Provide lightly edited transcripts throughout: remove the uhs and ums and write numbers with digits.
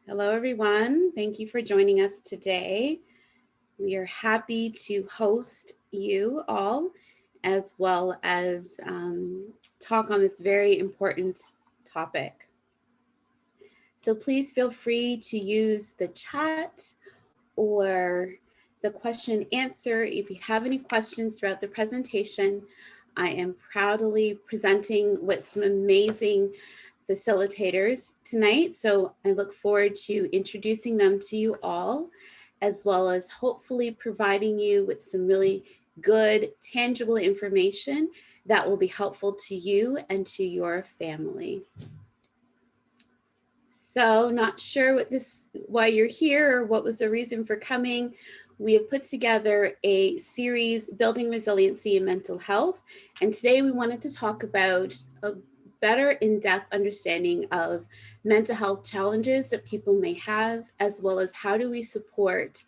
Hello, everyone. Thank you for joining us today. We are happy to host you all, as well as talk on this very important topic. So please feel free to use the chat or the question and answer. If you have any questions throughout the presentation, I am proudly presenting with some amazing facilitators tonight. So I look forward to introducing them to you all, as well as hopefully providing you with some really good, tangible information that will be helpful to you and to your family. So not sure why you're here or what was the reason for coming. We have put together a series, Building Resiliency and Mental Health. And today we wanted to talk about a better in-depth understanding of mental health challenges that people may have, as well as how do we support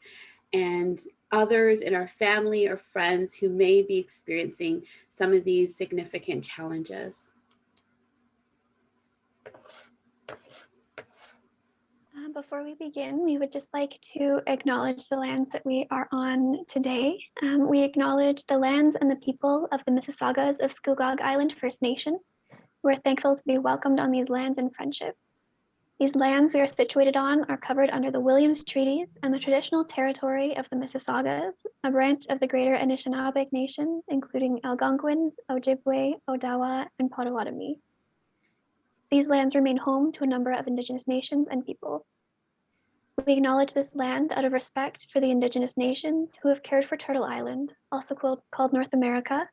and others in our family or friends who may be experiencing some of these significant challenges. Before we begin, we would just like to acknowledge the lands that we are on today. We acknowledge the lands and the people of the Mississaugas of Scugog Island First Nation. We're thankful to be welcomed on these lands in friendship. These lands we are situated on are covered under the Williams Treaties and the traditional territory of the Mississaugas, a branch of the Greater Anishinaabeg Nation, including Algonquin, Ojibwe, Odawa, and Potawatomi. These lands remain home to a number of Indigenous nations and people. We acknowledge this land out of respect for the Indigenous nations who have cared for Turtle Island, also called North America,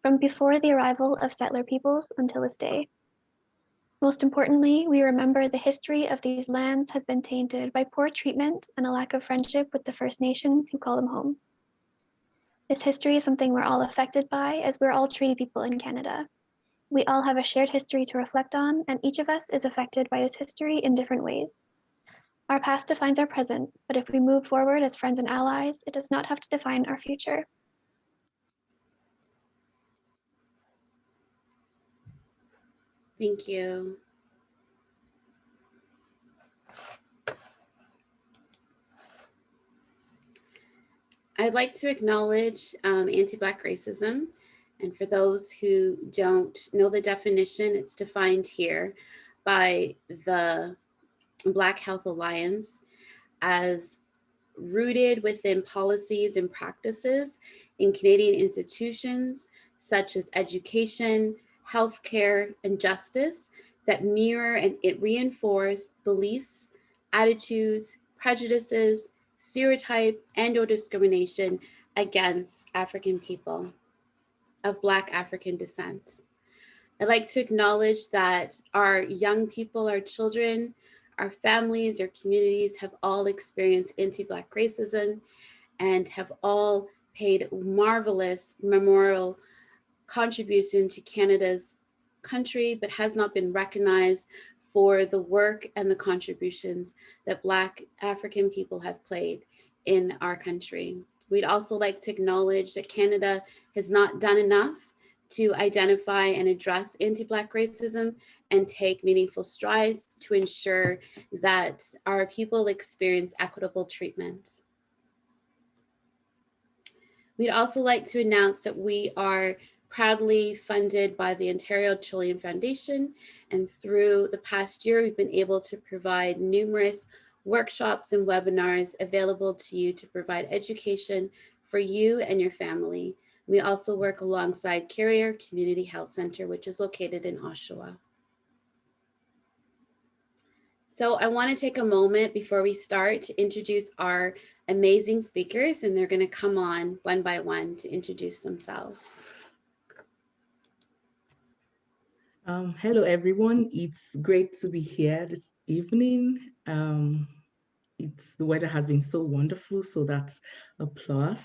from before the arrival of settler peoples until this day. Most importantly, we remember the history of these lands has been tainted by poor treatment and a lack of friendship with the First Nations who call them home. This history is something we're all affected by, as we're all treaty people in Canada. We all have a shared history to reflect on, and each of us is affected by this history in different ways. Our past defines our present, but if we move forward as friends and allies, it does not have to define our future. Thank you. I'd like to acknowledge anti-Black racism. And for those who don't know the definition, it's defined here by the Black Health Alliance as rooted within policies and practices in Canadian institutions such as education, healthcare, and justice that mirror and it reinforce beliefs, attitudes, prejudices, stereotype, and or discrimination against African people of Black African descent. I'd like to acknowledge that our young people, our children, our families, our communities have all experienced anti-Black racism and have all paid marvelous memorial contribution to Canada's country, but has not been recognized for the work and the contributions that Black African people have played in our country. We'd also like to acknowledge that Canada has not done enough to identify and address anti-Black racism and take meaningful strides to ensure that our people experience equitable treatment. We'd also like to announce that we are proudly funded by the Ontario Chilean Foundation, and through the past year, we've been able to provide numerous workshops and webinars available to you to provide education for you and your family. We also work alongside Carrier Community Health Center, which is located in Oshawa. So I want to take a moment before we start to introduce our amazing speakers, and they're going to come on one by one to introduce themselves. Hello, everyone. It's great to be here this evening. The weather has been so wonderful, so that's a plus.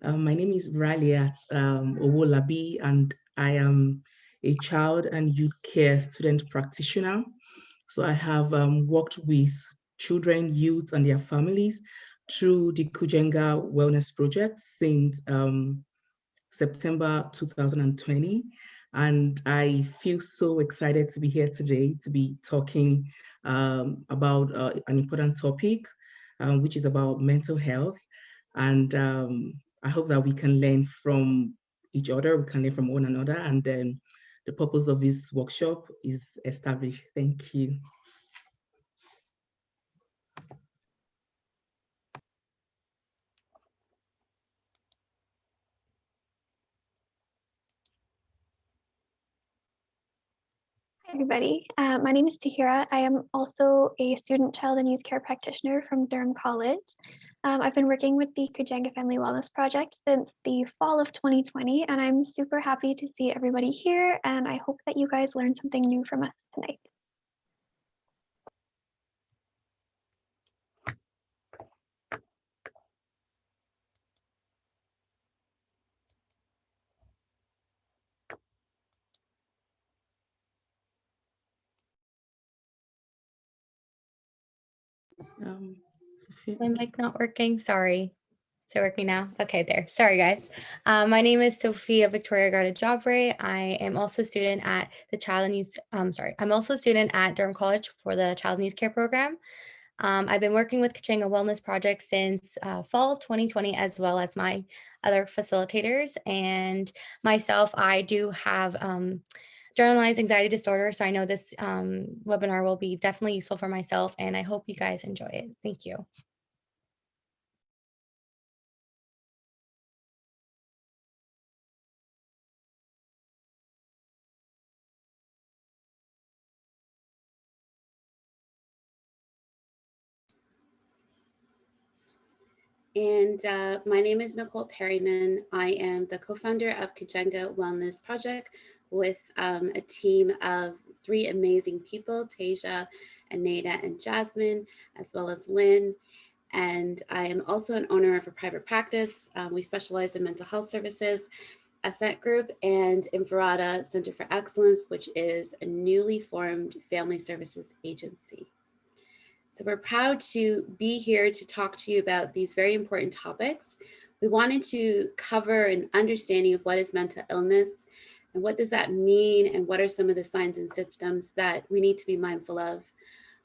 My name is Ralia Owolabi, and I am a child and youth care student practitioner. So I have worked with children, youth, and their families through the Kujenga Wellness Project since September 2020. And I feel so excited to be here today to be talking about an important topic, which is about mental health. And I hope that we can learn from each other, we can learn from one another, and then the purpose of this workshop is established. Thank you. Hi, everybody. My name is Tahira. I am also a student child and youth care practitioner from Durham College. I've been working with the Kujenga Family Wellness Project since the fall of 2020, and I'm super happy to see everybody here, and I hope that you guys learned something new from us tonight. My mic not working, sorry. Is it working now? Okay, there. Sorry, guys. My name is Sophia Victoria Garda Jobre. I am also a student at the Child and Youth, I'm also a student at Durham College for the Child and Youth Care program. I've been working with Kujenga Wellness Project since fall of 2020, as well as my other facilitators. And myself, I do have generalized anxiety disorder. So I know this webinar will be definitely useful for myself, and I hope you guys enjoy it. Thank you. And my name is Nicole Perryman. I am the co-founder of Kujenga Wellness Project with a team of 3 amazing people, Tasia, Aneda, and Jasmine, as well as Lynn. And I am also an owner of a private practice. We specialize in mental health services, Ascent Group, and Inverada Center for Excellence, which is a newly formed family services agency. So we're proud to be here to talk to you about these very important topics. We wanted to cover an understanding of what is mental illness and what does that mean and what are some of the signs and symptoms that we need to be mindful of.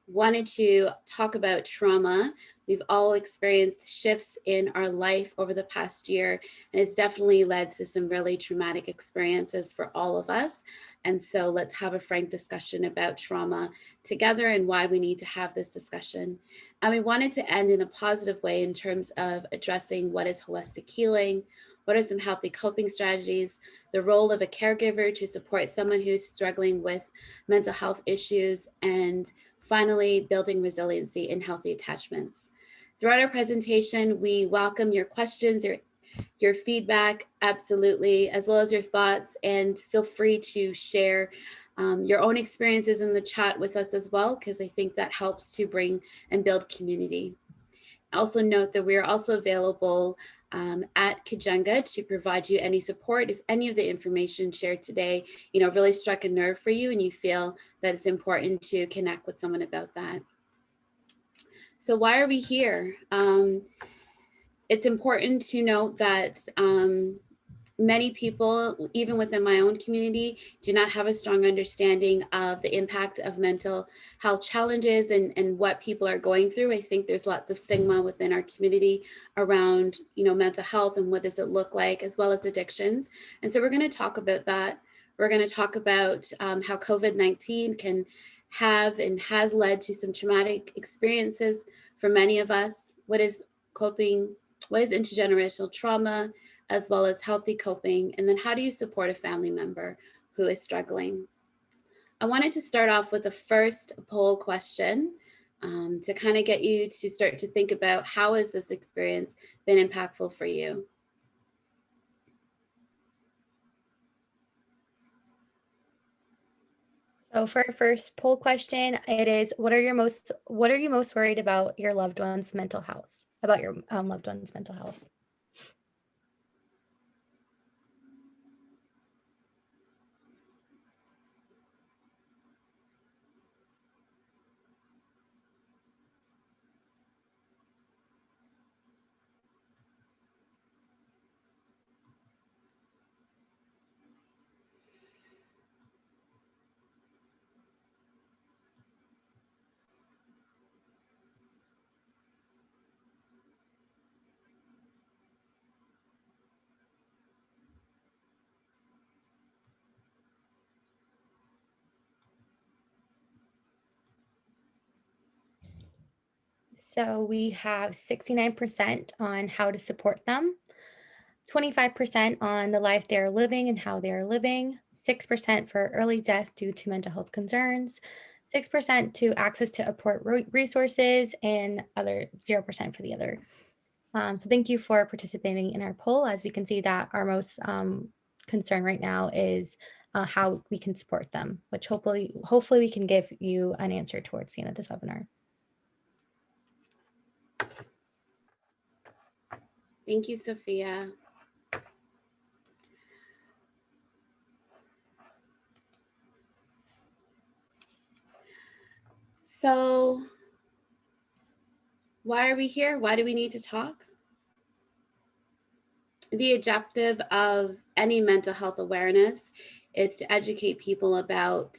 Wanted to talk about trauma, We've all experienced shifts in our life over the past year, and it's definitely led to some really traumatic experiences for all of us. And so let's have a frank discussion about trauma together and why we need to have this discussion. And we wanted to end in a positive way in terms of addressing what is holistic healing, what are some healthy coping strategies, the role of a caregiver to support someone who's struggling with mental health issues, and finally, building resiliency and healthy attachments. Throughout our presentation, we welcome your questions, your feedback, absolutely, as well as your thoughts, and feel free to share your own experiences in the chat with us as well, because I think that helps to bring and build community. Also note that we are also available at Kajenga to provide you any support if any of the information shared today, really struck a nerve for you and you feel that it's important to connect with someone about that. So why are we here? It's important to note that many people, even within my own community, do not have a strong understanding of the impact of mental health challenges and what people are going through. I think there's lots of stigma within our community around, mental health and what does it look like, as well as addictions. And so we're going to talk about that. We're going to talk about how COVID-19 can have and has led to some traumatic experiences for many of us. What is coping? What is intergenerational trauma, as well as healthy coping? And then how do you support a family member who is struggling? I wanted to start off with a first poll question to kind of get you to start to think about how has this experience been impactful for you? So for our first poll question, it is, what are you most worried about your loved one's mental health? About your loved one's mental health? So we have 69% on how to support them, 25% on the life they're living and how they're living, 6% for early death due to mental health concerns, 6% to access to support resources, and other 0% for the other. So thank you for participating in our poll. As we can see that our most concern right now is how we can support them, which hopefully we can give you an answer towards the end of this webinar. Thank you, Sophia. So why are we here? Why do we need to talk? The objective of any mental health awareness is to educate people about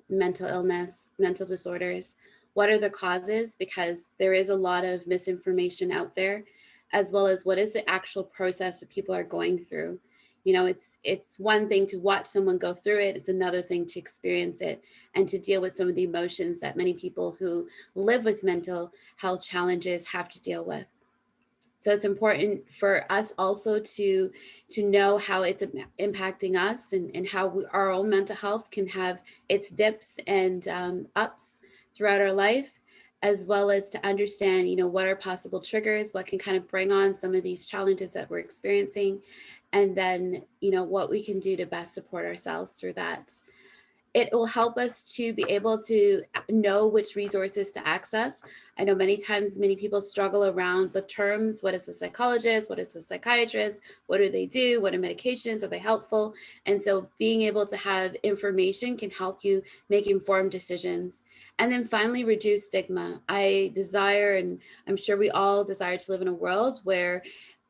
mental illness, mental disorders. What are the causes? Because there is a lot of misinformation out there, as well as what is the actual process that people are going through. It's one thing to watch someone go through it. It's another thing to experience it and to deal with some of the emotions that many people who live with mental health challenges have to deal with. So it's important for us also to know how it's impacting us and how our own mental health can have its dips and ups throughout our life, as well as to understand, what are possible triggers, what can kind of bring on some of these challenges that we're experiencing, and then, what we can do to best support ourselves through that. It will help us to be able to know which resources to access. I know many times many people struggle around the terms. What is a psychologist? What is a psychiatrist? What do they do? What are medications? Are they helpful? And so being able to have information can help you make informed decisions. And then finally, reduce stigma. I desire, and I'm sure we all desire, to live in a world where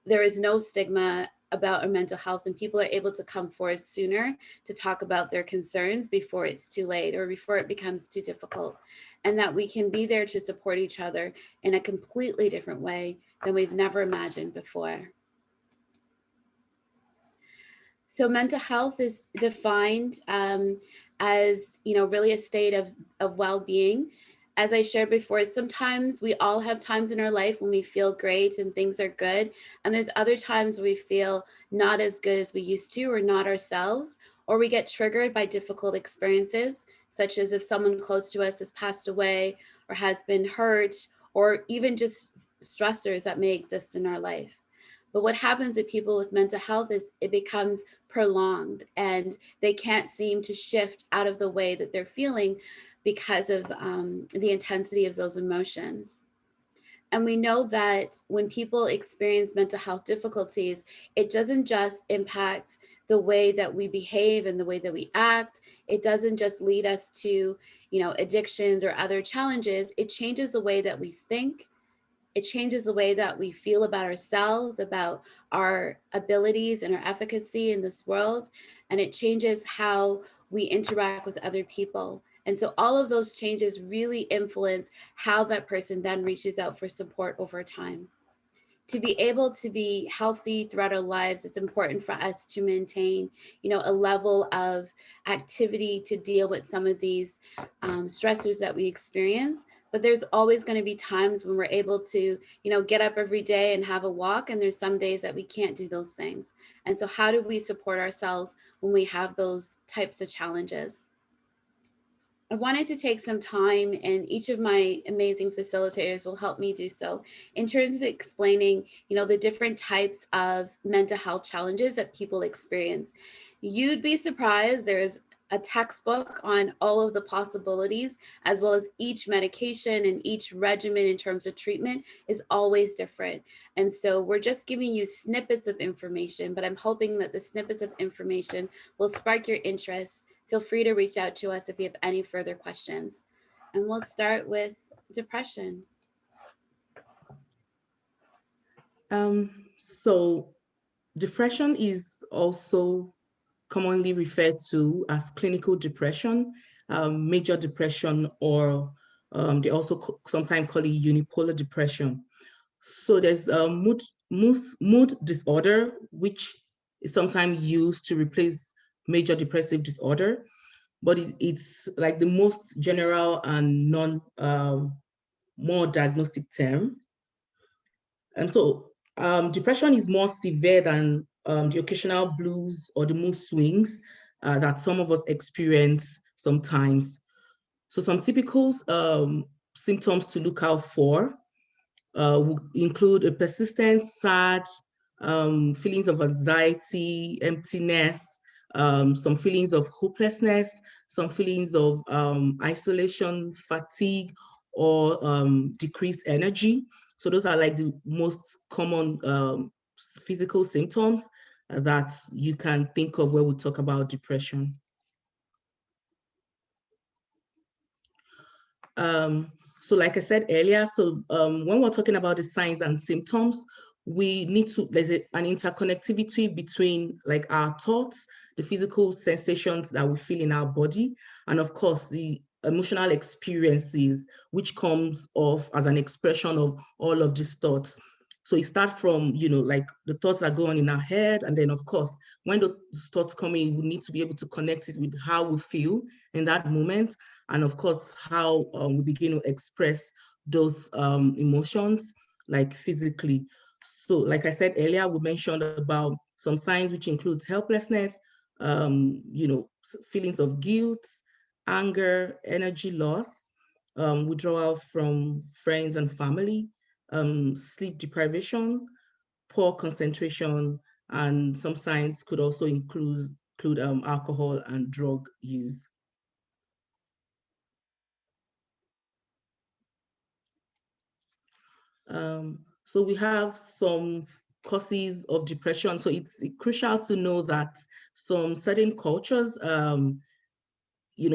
there is no stigma about our mental health, and people are able to come forward sooner to talk about their concerns before it's too late or before it becomes too difficult, and that we can be there to support each other in a completely different way than we've never imagined before. So mental health is defined as, really a state of well-being. As I shared before, sometimes we all have times in our life when we feel great and things are good. And there's other times where we feel not as good as we used to, or not ourselves, or we get triggered by difficult experiences, such as if someone close to us has passed away or has been hurt, or even just stressors that may exist in our life. But what happens to people with mental health is it becomes prolonged, and they can't seem to shift out of the way that they're feeling because of the intensity of those emotions. And we know that when people experience mental health difficulties, it doesn't just impact the way that we behave and the way that we act. It doesn't just lead us to, addictions or other challenges. It changes the way that we think. It changes the way that we feel about ourselves, about our abilities and our efficacy in this world. And it changes how we interact with other people. And so all of those changes really influence how that person then reaches out for support over time. To be able to be healthy throughout our lives, it's important for us to maintain, a level of activity to deal with some of these stressors that we experience. But there's always going to be times when we're able to, get up every day and have a walk. And there's some days that we can't do those things. And so how do we support ourselves when we have those types of challenges? I wanted to take some time, and each of my amazing facilitators will help me do so, in terms of explaining, the different types of mental health challenges that people experience. You'd be surprised. There's a textbook on all of the possibilities, as well as each medication and each regimen in terms of treatment is always different. And so we're just giving you snippets of information, but I'm hoping that the snippets of information will spark your interest. Feel free to reach out to us if you have any further questions. And we'll start with depression. So depression is also commonly referred to as clinical depression, major depression, or they also sometimes call it unipolar depression. So there's a mood disorder, which is sometimes used to replace major depressive disorder, but it's like the most general and more diagnostic term. And so depression is more severe than the occasional blues or the mood swings that some of us experience sometimes. So some typical symptoms to look out for would include a persistent sad feelings of anxiety, emptiness, some feelings of hopelessness, some feelings of isolation, fatigue, or decreased energy. So those are like the most common physical symptoms that you can think of when we talk about depression. So like I said earlier, so when we're talking about the signs and symptoms, we need to, there's an interconnectivity between like our thoughts, the physical sensations that we feel in our body, and of course the emotional experiences, which comes off as an expression of all of these thoughts. So it starts from, like the thoughts that go on in our head. And then of course, when those thoughts come in, we need to be able to connect it with how we feel in that moment. And of course, how we begin to express those emotions, like physically. So like I said earlier, we mentioned about some signs which includes helplessness, feelings of guilt, anger, energy loss, withdrawal from friends and family, sleep deprivation, poor concentration, and some signs could also include alcohol and drug use. So we have some causes of depression. So it's crucial to know that some certain cultures,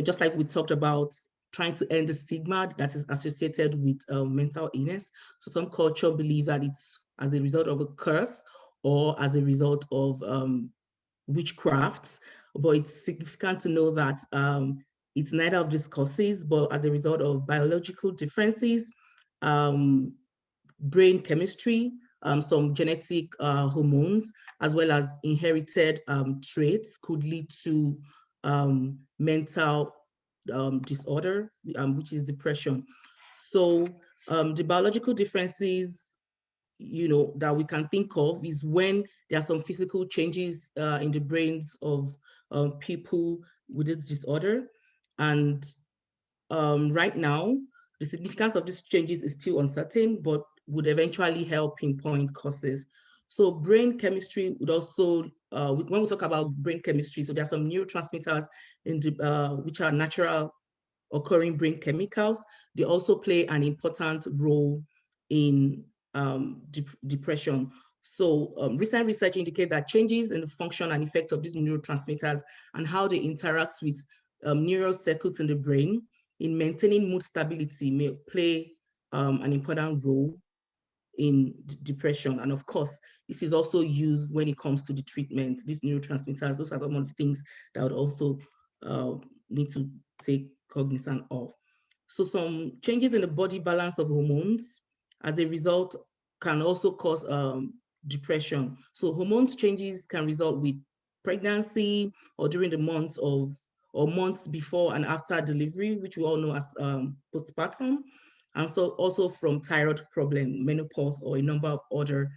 just like we talked about trying to end the stigma that is associated with mental illness. So some culture believe that it's as a result of a curse or as a result of witchcraft. But it's significant to know that it's neither of these causes, but as a result of biological differences, brain chemistry, some genetic hormones, as well as inherited traits could lead to mental disorder, which is depression. So the biological differences, that we can think of is when there are some physical changes in the brains of people with this disorder. And right now, the significance of these changes is still uncertain, but would eventually help pinpoint causes. So brain chemistry would also, when we talk about brain chemistry, so there are some neurotransmitters which are natural occurring brain chemicals. They also play an important role in depression. So recent research indicates that changes in the function and effects of these neurotransmitters and how they interact with neural circuits in the brain in maintaining mood stability may play an important role in depression. And of course, this is also used when it comes to the treatment. These neurotransmitters, those are some of the things that would also need to take cognizance of. So some changes in the body balance of hormones as a result can also cause depression. So hormones changes can result with pregnancy or during the months or months before and after delivery, which we all know as postpartum, and so also from thyroid problem, menopause, or a number of other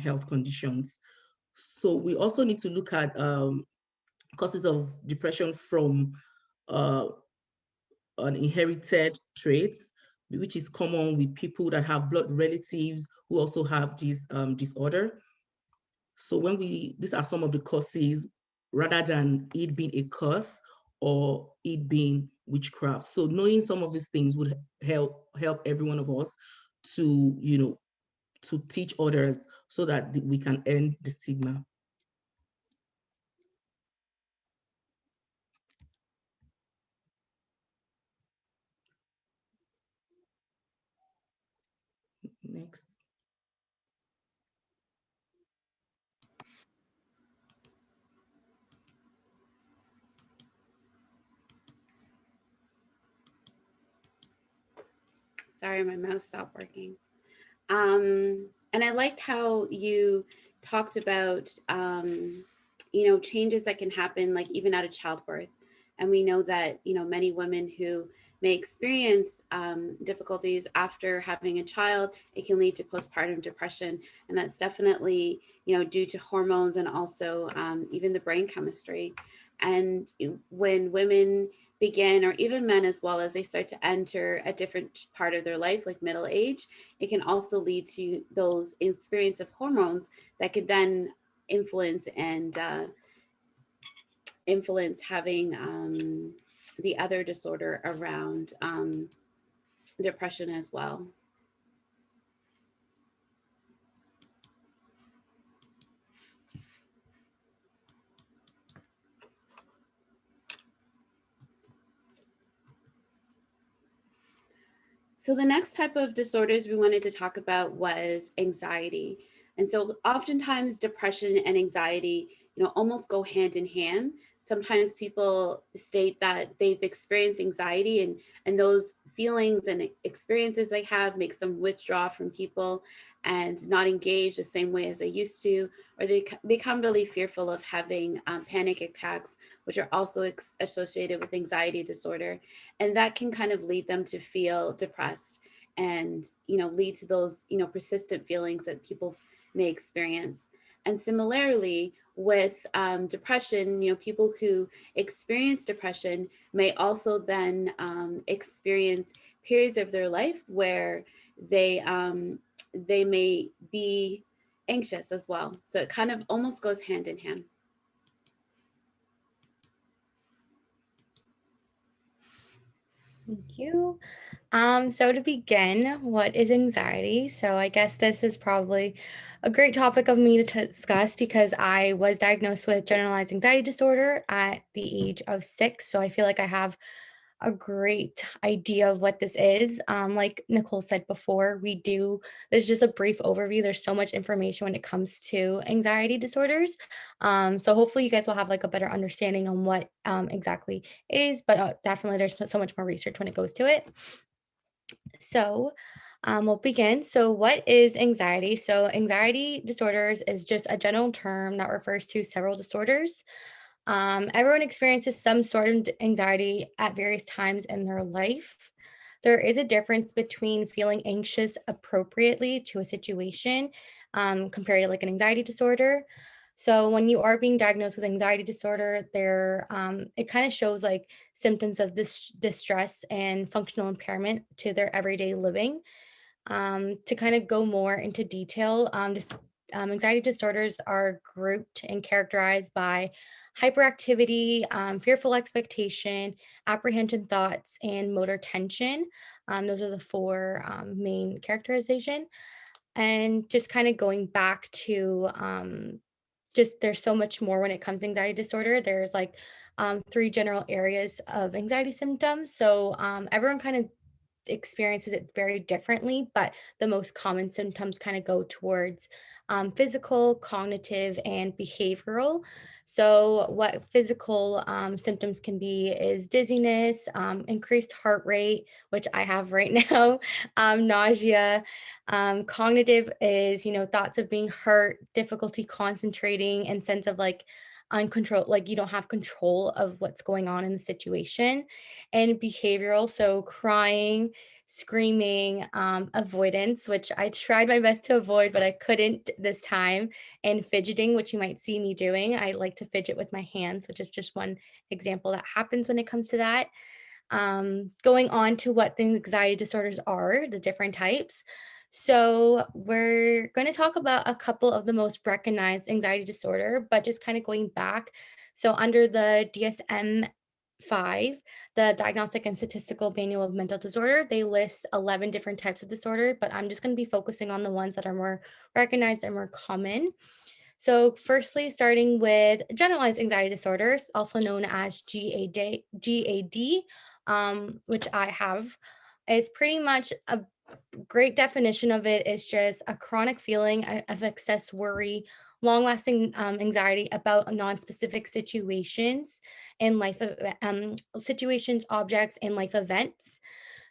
health conditions. So we also need to look at causes of depression from an inherited traits, which is common with people that have blood relatives who also have this disorder. So these are some of the causes rather than it being a curse or it being witchcraft. So knowing some of these things would help every one of us to, to teach others so that we can end the stigma. Next. Sorry, my mouse stopped working. And I liked how you talked about, changes that can happen, like even out of childbirth. And we know that, many women who may experience difficulties after having a child, it can lead to postpartum depression. And that's definitely, due to hormones and also even the brain chemistry. And when women begin, or even men as well, as they start to enter a different part of their life, like middle age, it can also lead to those experience of hormones that could then influence having the other disorder around depression as well. So the next type of disorders we wanted to talk about was anxiety. And so oftentimes depression and anxiety, almost go hand in hand. Sometimes people state that they've experienced anxiety, and those feelings and experiences they have makes them withdraw from people and not engage the same way as they used to, or they become really fearful of having panic attacks, which are also associated with anxiety disorder. And that can kind of lead them to feel depressed and, lead to those, persistent feelings that people may experience. And similarly, with depression, people who experience depression may also then experience periods of their life where they may be anxious as well. So it kind of almost goes hand in hand. Thank you. So to begin, what is anxiety? So I guess this is probably a great topic of me to discuss because I was diagnosed with generalized anxiety disorder at the age of 6. So I feel like I have a great idea of what this is. Like Nicole said before, this is just a brief overview. There's so much information when it comes to anxiety disorders. So hopefully you guys will have like a better understanding on what exactly it is, but definitely there's so much more research when it goes to it. So we'll begin. So what is anxiety? So anxiety disorders is just a general term that refers to several disorders. Everyone experiences some sort of anxiety at various times in their life. There is a difference between feeling anxious appropriately to a situation compared to like an anxiety disorder. So when you are being diagnosed with anxiety disorder, it kind of shows like symptoms of this distress and functional impairment to their everyday living. To kind of go more into detail, anxiety disorders are grouped and characterized by hyperactivity, fearful expectation, apprehension thoughts, and motor tension. Those are the four main characterization. And just kind of going back to just there's so much more when it comes to anxiety disorder. There's like three general areas of anxiety symptoms. So everyone kind of experiences it very differently, but the most common symptoms kind of go towards physical, cognitive, and behavioral. So, what physical symptoms can be is dizziness, increased heart rate, which I have right now, nausea. Cognitive is, thoughts of being hurt, difficulty concentrating, and sense of like uncontrolled, like you don't have control of what's going on in the situation. And behavioral, so crying, screaming, avoidance, which I tried my best to avoid, but I couldn't this time, and fidgeting, which you might see me doing. I like to fidget with my hands, which is just one example that happens when it comes to that. Going on to what the anxiety disorders are, the different types. So we're going to talk about a couple of the most recognized anxiety disorder, but just kind of going back. So under the DSM-5, the Diagnostic and Statistical Manual of Mental Disorder, they list 11 different types of disorder, but I'm just going to be focusing on the ones that are more recognized and more common. So firstly, starting with generalized anxiety disorders, also known as GAD, which I have, is pretty much a great definition of it is just a chronic feeling of excess worry, long-lasting anxiety about non-specific situations and situations, objects, and life events.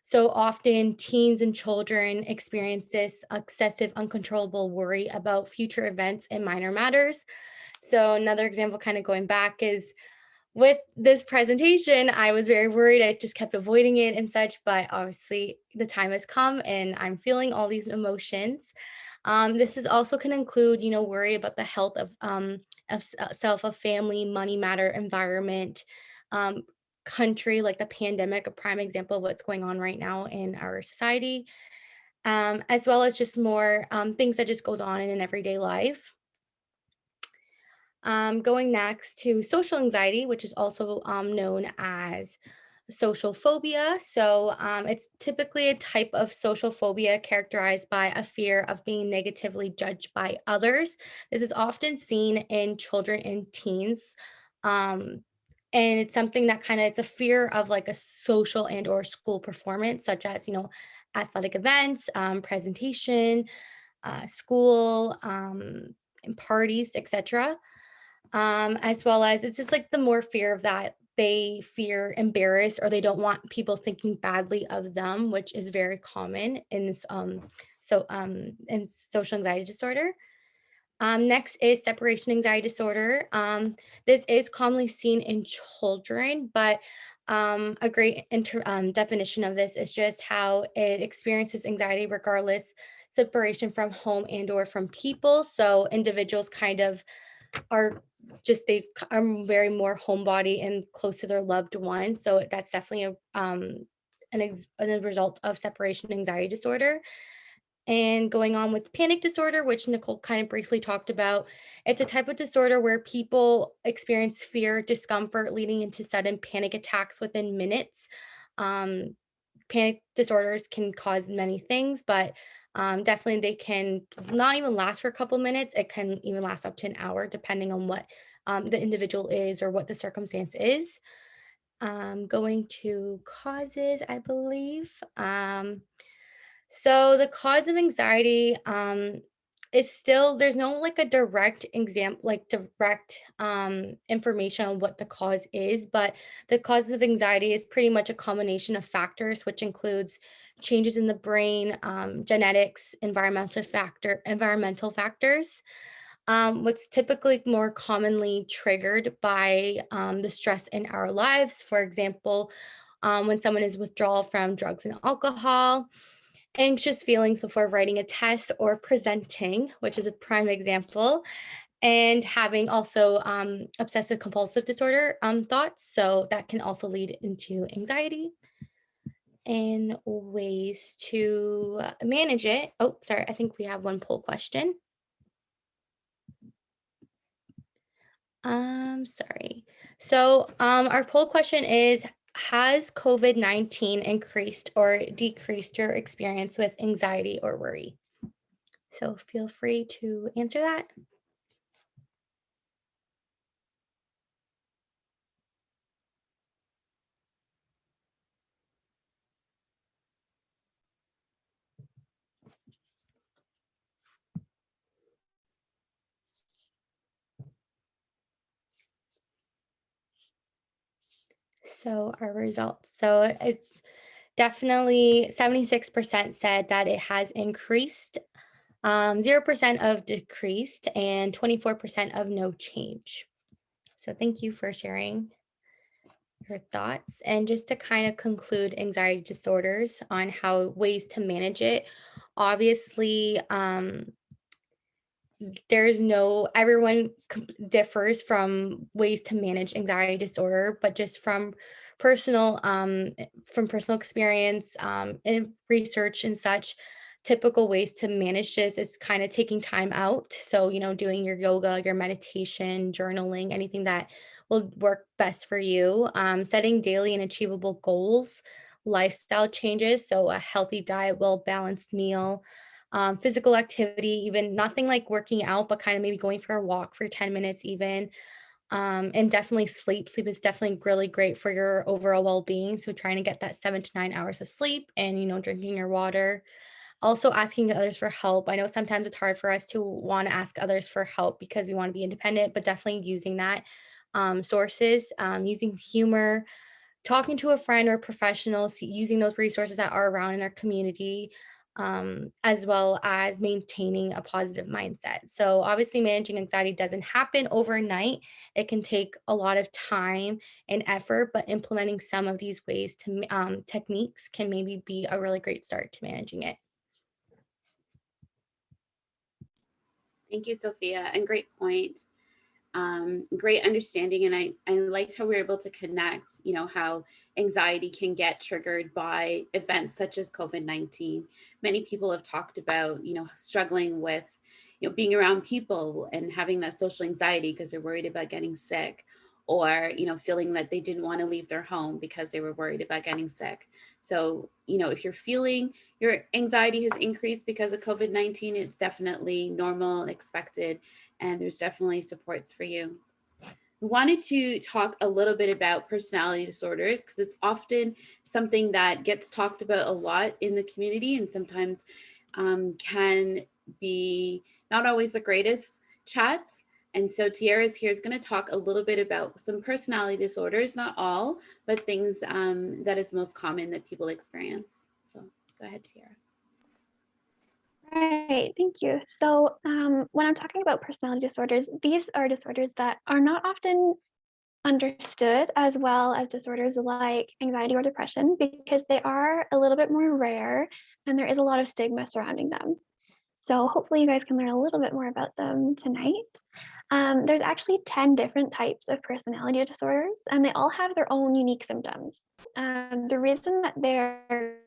So often teens and children experience this excessive, uncontrollable worry about future events and minor matters. So another example kind of going back is with this presentation, I was very worried. I just kept avoiding it and such, but obviously the time has come and I'm feeling all these emotions. This is also can include, worry about the health of self, of family, money matter, environment, um, country, like the pandemic, a prime example of what's going on right now in our society, as well as just more things that just goes on in an everyday life. Going next to social anxiety, which is also known as social phobia. So it's typically a type of social phobia characterized by a fear of being negatively judged by others. This is often seen in children and teens. Um, and it's something that it's a fear of like a social and or school performance, such as, athletic events, presentation, school, and parties, etc. As well as it's just like the more fear of that they fear embarrassed or they don't want people thinking badly of them, which is very common in this in social anxiety disorder. Next is separation anxiety disorder. This is commonly seen in children, but a great definition of this is just how it experiences anxiety regardless separation from home and or from people. So individuals kind of are they are very more homebody and close to their loved one. So that's definitely a result of separation anxiety disorder. And going on with panic disorder, which Nicole kind of briefly talked about, it's a type of disorder where people experience fear, discomfort, leading into sudden panic attacks within minutes. Um, Panic disorders can cause many things, but definitely they can not even last for a couple minutes. It can even last up to an hour, depending on what the individual is or what the circumstance is. Going to causes, I believe. So the cause of anxiety is still, there's no like a direct example, like direct information on what the cause is, but the cause of anxiety is pretty much a combination of factors, which includes changes in the brain, genetics, environmental factors. What's typically more commonly triggered by the stress in our lives, for example, when someone is withdrawal from drugs and alcohol, anxious feelings before writing a test or presenting, which is a prime example, and having also obsessive compulsive disorder thoughts. So that can also lead into anxiety. And ways to manage it. Oh, sorry, I think we have one poll question. Sorry. So, our poll question is, has COVID-19 increased or decreased your experience with anxiety or worry? So feel free to answer that. So our results. So it's definitely 76% said that it has increased, 0% of decreased, and 24% of no change. So thank you for sharing your thoughts. And just to kind of conclude anxiety disorders on how ways to manage it, obviously, there's no, everyone differs from ways to manage anxiety disorder, but just from personal experience, and research and such, typical ways to manage this is kind of taking time out. So, doing your yoga, your meditation, journaling, anything that will work best for you. Setting daily and achievable goals, lifestyle changes. So a healthy diet, well balanced meal, physical activity, even nothing like working out, but kind of maybe going for a walk for 10 minutes even. And definitely sleep. Sleep is definitely really great for your overall well-being. So trying to get that 7 to 9 hours of sleep and, drinking your water. Also asking others for help. I know sometimes it's hard for us to want to ask others for help because we want to be independent, but definitely using that sources, using humor, talking to a friend or professional, using those resources that are around in our community, as well as maintaining a positive mindset. So obviously managing anxiety doesn't happen overnight. It can take a lot of time and effort, but implementing some of these ways to techniques can maybe be a really great start to managing it. Thank you, Sophia, and great point. Great understanding, and I liked how we were able to connect, how anxiety can get triggered by events such as COVID-19. Many people have talked about, struggling with, being around people and having that social anxiety because they're worried about getting sick, or, feeling that they didn't want to leave their home because they were worried about getting sick. So, if you're feeling your anxiety has increased because of COVID-19, it's definitely normal, expected, and there's definitely supports for you. We wanted to talk a little bit about personality disorders because it's often something that gets talked about a lot in the community and sometimes can be not always the greatest chats. And so Tiara's here is going to talk a little bit about some personality disorders, not all, but things that is most common that people experience. So go ahead, Tiara. Right, thank you. So when I'm talking about personality disorders, these are disorders that are not often understood as well as disorders like anxiety or depression because they are a little bit more rare and there is a lot of stigma surrounding them. So hopefully you guys can learn a little bit more about them tonight. There's actually 10 different types of personality disorders and they all have their own unique symptoms. The reason that they're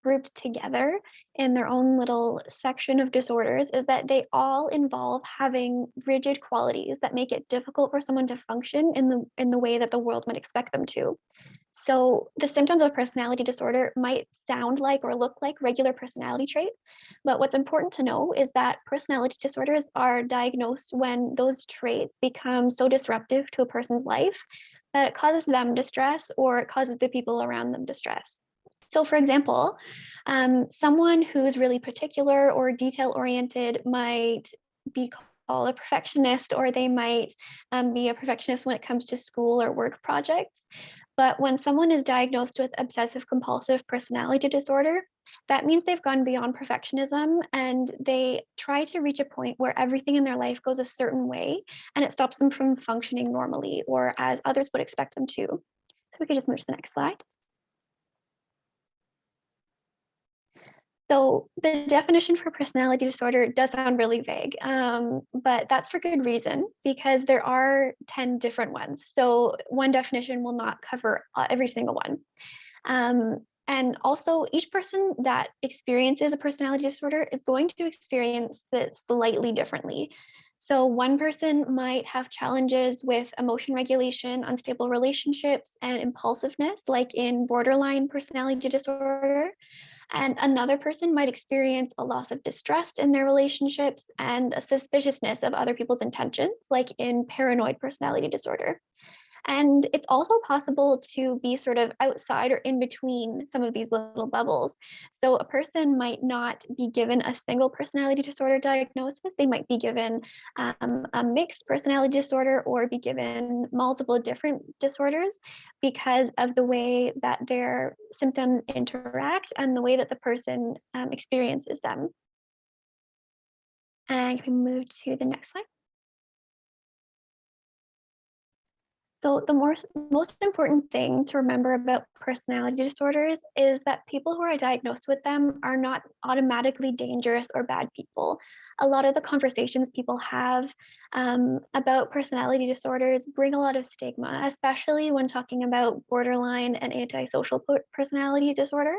grouped together in their own little section of disorders is that they all involve having rigid qualities that make it difficult for someone to function in the way that the world might expect them to. So the symptoms of personality disorder might sound like or look like regular personality traits, but what's important to know is that personality disorders are diagnosed when those traits become so disruptive to a person's life that it causes them distress or it causes the people around them distress. So for example, someone who's really particular or detail-oriented might be called a perfectionist, or they might be a perfectionist when it comes to school or work projects. But when someone is diagnosed with obsessive compulsive personality disorder, that means they've gone beyond perfectionism and they try to reach a point where everything in their life goes a certain way and it stops them from functioning normally or as others would expect them to. So we could just move to the next slide. So the definition for personality disorder does sound really vague, but that's for good reason, because there are 10 different ones. So one definition will not cover every single one. And also, each person that experiences a personality disorder is going to experience it slightly differently. So one person might have challenges with emotion regulation, unstable relationships, and impulsiveness, like in borderline personality disorder. And another person might experience a loss of distrust in their relationships and a suspiciousness of other people's intentions, like in paranoid personality disorder. And it's also possible to be sort of outside or in between some of these little bubbles. So a person might not be given a single personality disorder diagnosis. They might be given a mixed personality disorder or be given multiple different disorders because of the way that their symptoms interact and the way that the person experiences them. And can we move to the next slide? So the most important thing to remember about personality disorders is that people who are diagnosed with them are not automatically dangerous or bad people. A lot of the conversations people have about personality disorders bring a lot of stigma, especially when talking about borderline and antisocial personality disorder.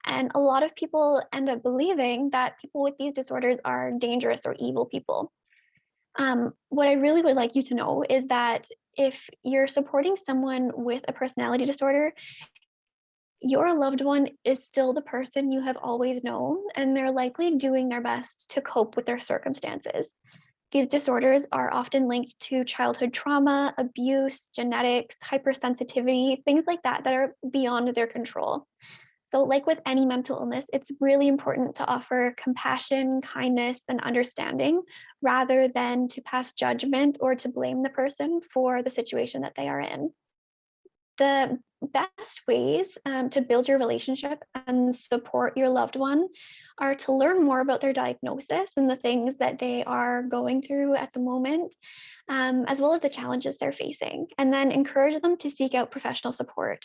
And a lot of people end up believing that people with these disorders are dangerous or evil people. What I really would like you to know is that if you're supporting someone with a personality disorder, your loved one is still the person you have always known, and they're likely doing their best to cope with their circumstances. These disorders are often linked to childhood trauma, abuse, genetics, hypersensitivity, things like that that are beyond their control. So, like with any mental illness, it's really important to offer compassion, kindness, and understanding rather than to pass judgment or to blame the person for the situation that they are in. The best ways to build your relationship and support your loved one are to learn more about their diagnosis and the things that they are going through at the moment, as well as the challenges they're facing, and then encourage them to seek out professional support.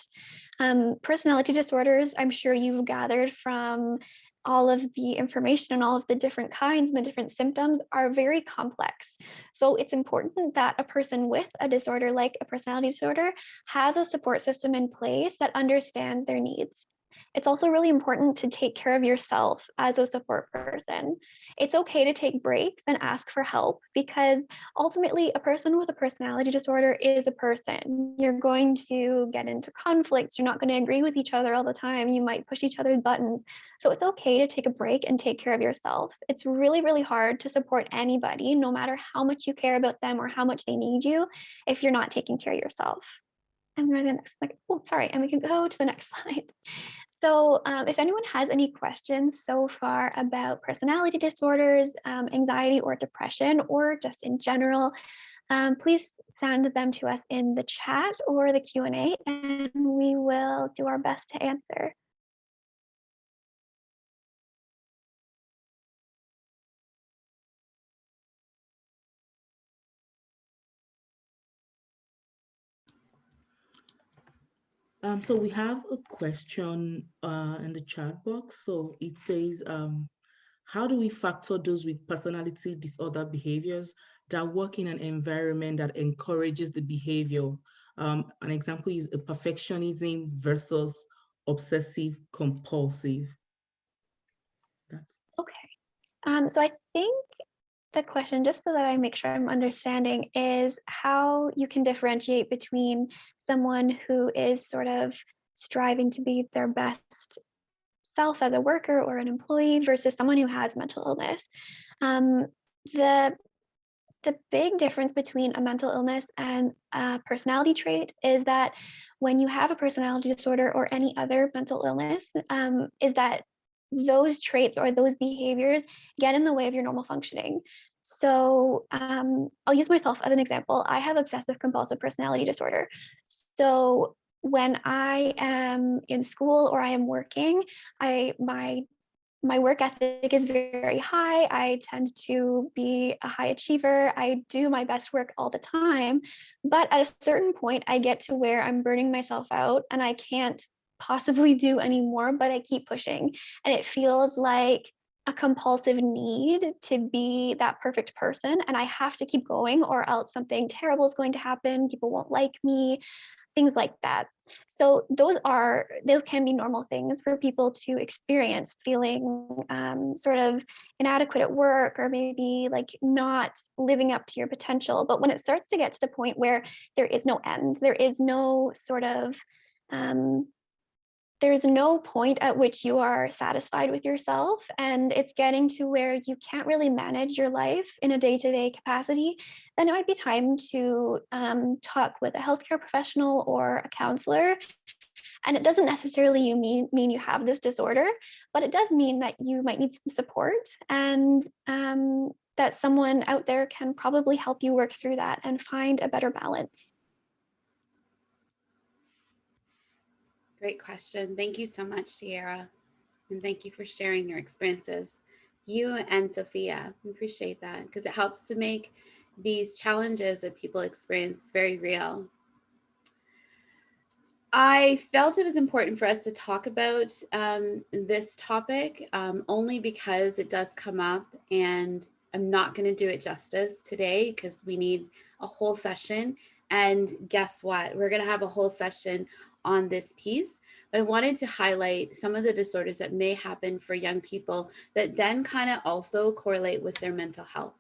Personality disorders, I'm sure you've gathered from all of the information and all of the different kinds and the different symptoms are very complex. So it's important that a person with a disorder like a personality disorder has a support system in place that understands their needs. It's also really important to take care of yourself as a support person. It's okay to take breaks and ask for help because ultimately a person with a personality disorder is a person. You're going to get into conflicts. You're not going to agree with each other all the time. You might push each other's buttons. So it's okay to take a break and take care of yourself. It's really, really hard to support anybody, no matter how much you care about them or how much they need you, if you're not taking care of yourself. And we're the next, and we can go to the next slide. So if anyone has any questions so far about personality disorders, anxiety or depression, or just in general, please send them to us in the chat or the Q&A, and we will do our best to answer. So we have a question in the chat box. So it says, how do we factor those with personality disorder behaviors that work in an environment that encourages the behavior? An example is a perfectionism versus obsessive compulsive. Okay. So I think the question, just so that I make sure I'm understanding, is how you can differentiate between someone who is sort of striving to be their best self as a worker or an employee versus someone who has mental illness. The the big difference between a mental illness and a personality trait is that when you have a personality disorder or any other mental illness, is that those traits or those behaviors get in the way of your normal functioning. So I'll use myself as an example. I have obsessive compulsive personality disorder. So when I am in school or I am working, my work ethic is very high. I tend to be a high achiever. I do my best work all the time. But at a certain point, I get to where I'm burning myself out and I can't possibly do anymore, but I keep pushing. And it feels like a compulsive need to be that perfect person. And I have to keep going, or else something terrible is going to happen. People won't like me, things like that. So those can be normal things for people to experience, feeling sort of inadequate at work, or maybe like not living up to your potential. But when it starts to get to the point where there is no end, there is no sort of there's no point at which you are satisfied with yourself, and it's getting to where you can't really manage your life in a day-to-day capacity, then it might be time to talk with a healthcare professional or a counselor. And it doesn't necessarily mean you have this disorder, but it does mean that you might need some support, and that someone out there can probably help you work through that and find a better balance. Great question. Thank you so much, Tiara. And thank you for sharing your experiences. You and Sophia, we appreciate that, because it helps to make these challenges that people experience very real. I felt it was important for us to talk about this topic only because it does come up, and I'm not going to do it justice today because we need a whole session. And guess what? We're going to have a whole session on this piece, but I wanted to highlight some of the disorders that may happen for young people that then kind of also correlate with their mental health.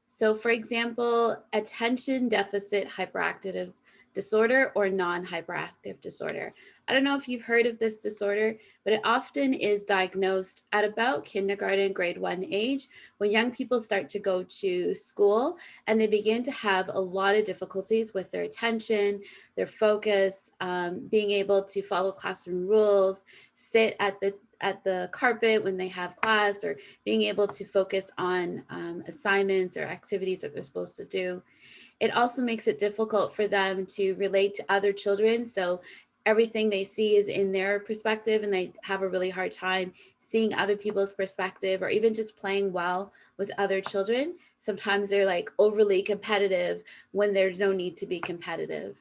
So for example, attention deficit hyperactive disorder or non-hyperactive disorder. I don't know if you've heard of this disorder, but it often is diagnosed at about kindergarten, grade 1 age, when young people start to go to school and they begin to have a lot of difficulties with their attention, their focus, being able to follow classroom rules, sit at the carpet when they have class, or being able to focus on assignments or activities that they're supposed to do. It also makes it difficult for them to relate to other children. So everything they see is in their perspective, and they have a really hard time seeing other people's perspective, or even just playing well with other children. Sometimes they're like overly competitive when there's no need to be competitive.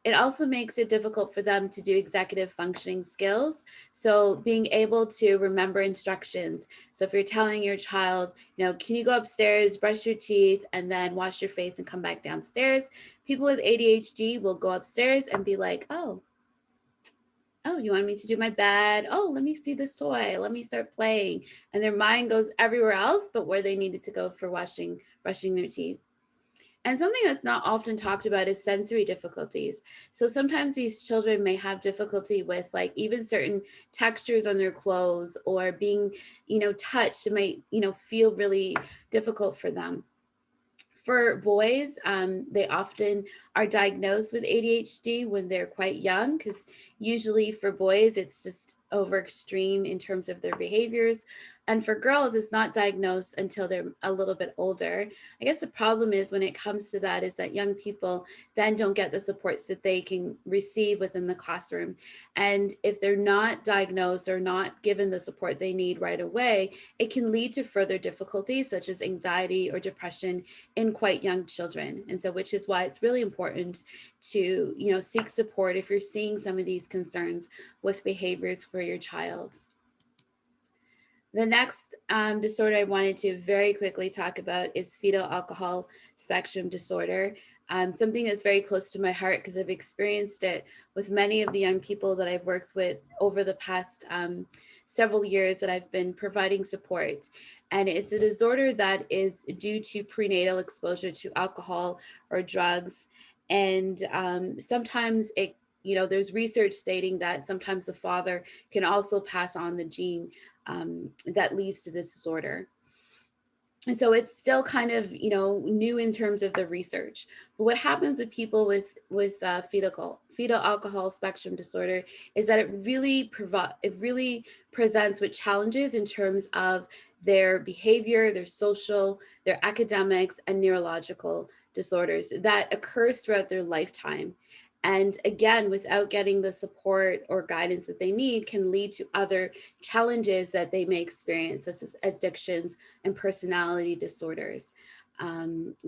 It also makes it difficult for them to do executive functioning skills. So being able to remember instructions. So if you're telling your child, can you go upstairs, brush your teeth, and then wash your face and come back downstairs? People with ADHD will go upstairs and be like, oh, you want me to do my bed? Oh, let me see this toy. Let me start playing. And their mind goes everywhere else but where they needed to go for brushing their teeth. And something that's not often talked about is sensory difficulties. So sometimes these children may have difficulty with like even certain textures on their clothes, or being, touched. It might, feel really difficult for them. For boys, they often are diagnosed with ADHD when they're quite young, because usually for boys, it's just over extreme in terms of their behaviors. And for girls, it's not diagnosed until they're a little bit older. I guess the problem is when it comes to that is that young people then don't get the supports that they can receive within the classroom. And if they're not diagnosed or not given the support they need right away, it can lead to further difficulties such as anxiety or depression in quite young children. And so, which is why it's really important to, seek support if you're seeing some of these concerns with behaviors for your child. The next disorder I wanted to very quickly talk about is fetal alcohol spectrum disorder. Something that's very close to my heart because I've experienced it with many of the young people that I've worked with over the past several years that I've been providing support. And it's a disorder that is due to prenatal exposure to alcohol or drugs. And sometimes there's research stating that sometimes the father can also pass on the gene that leads to this disorder. And so it's still kind of, new in terms of the research. But what happens with people with fetal alcohol spectrum disorder is that it really presents with challenges in terms of their behavior, their social, their academics, and neurological disorders that occurs throughout their lifetime. And again, without getting the support or guidance that they need, can lead to other challenges that they may experience, such as addictions and personality disorders.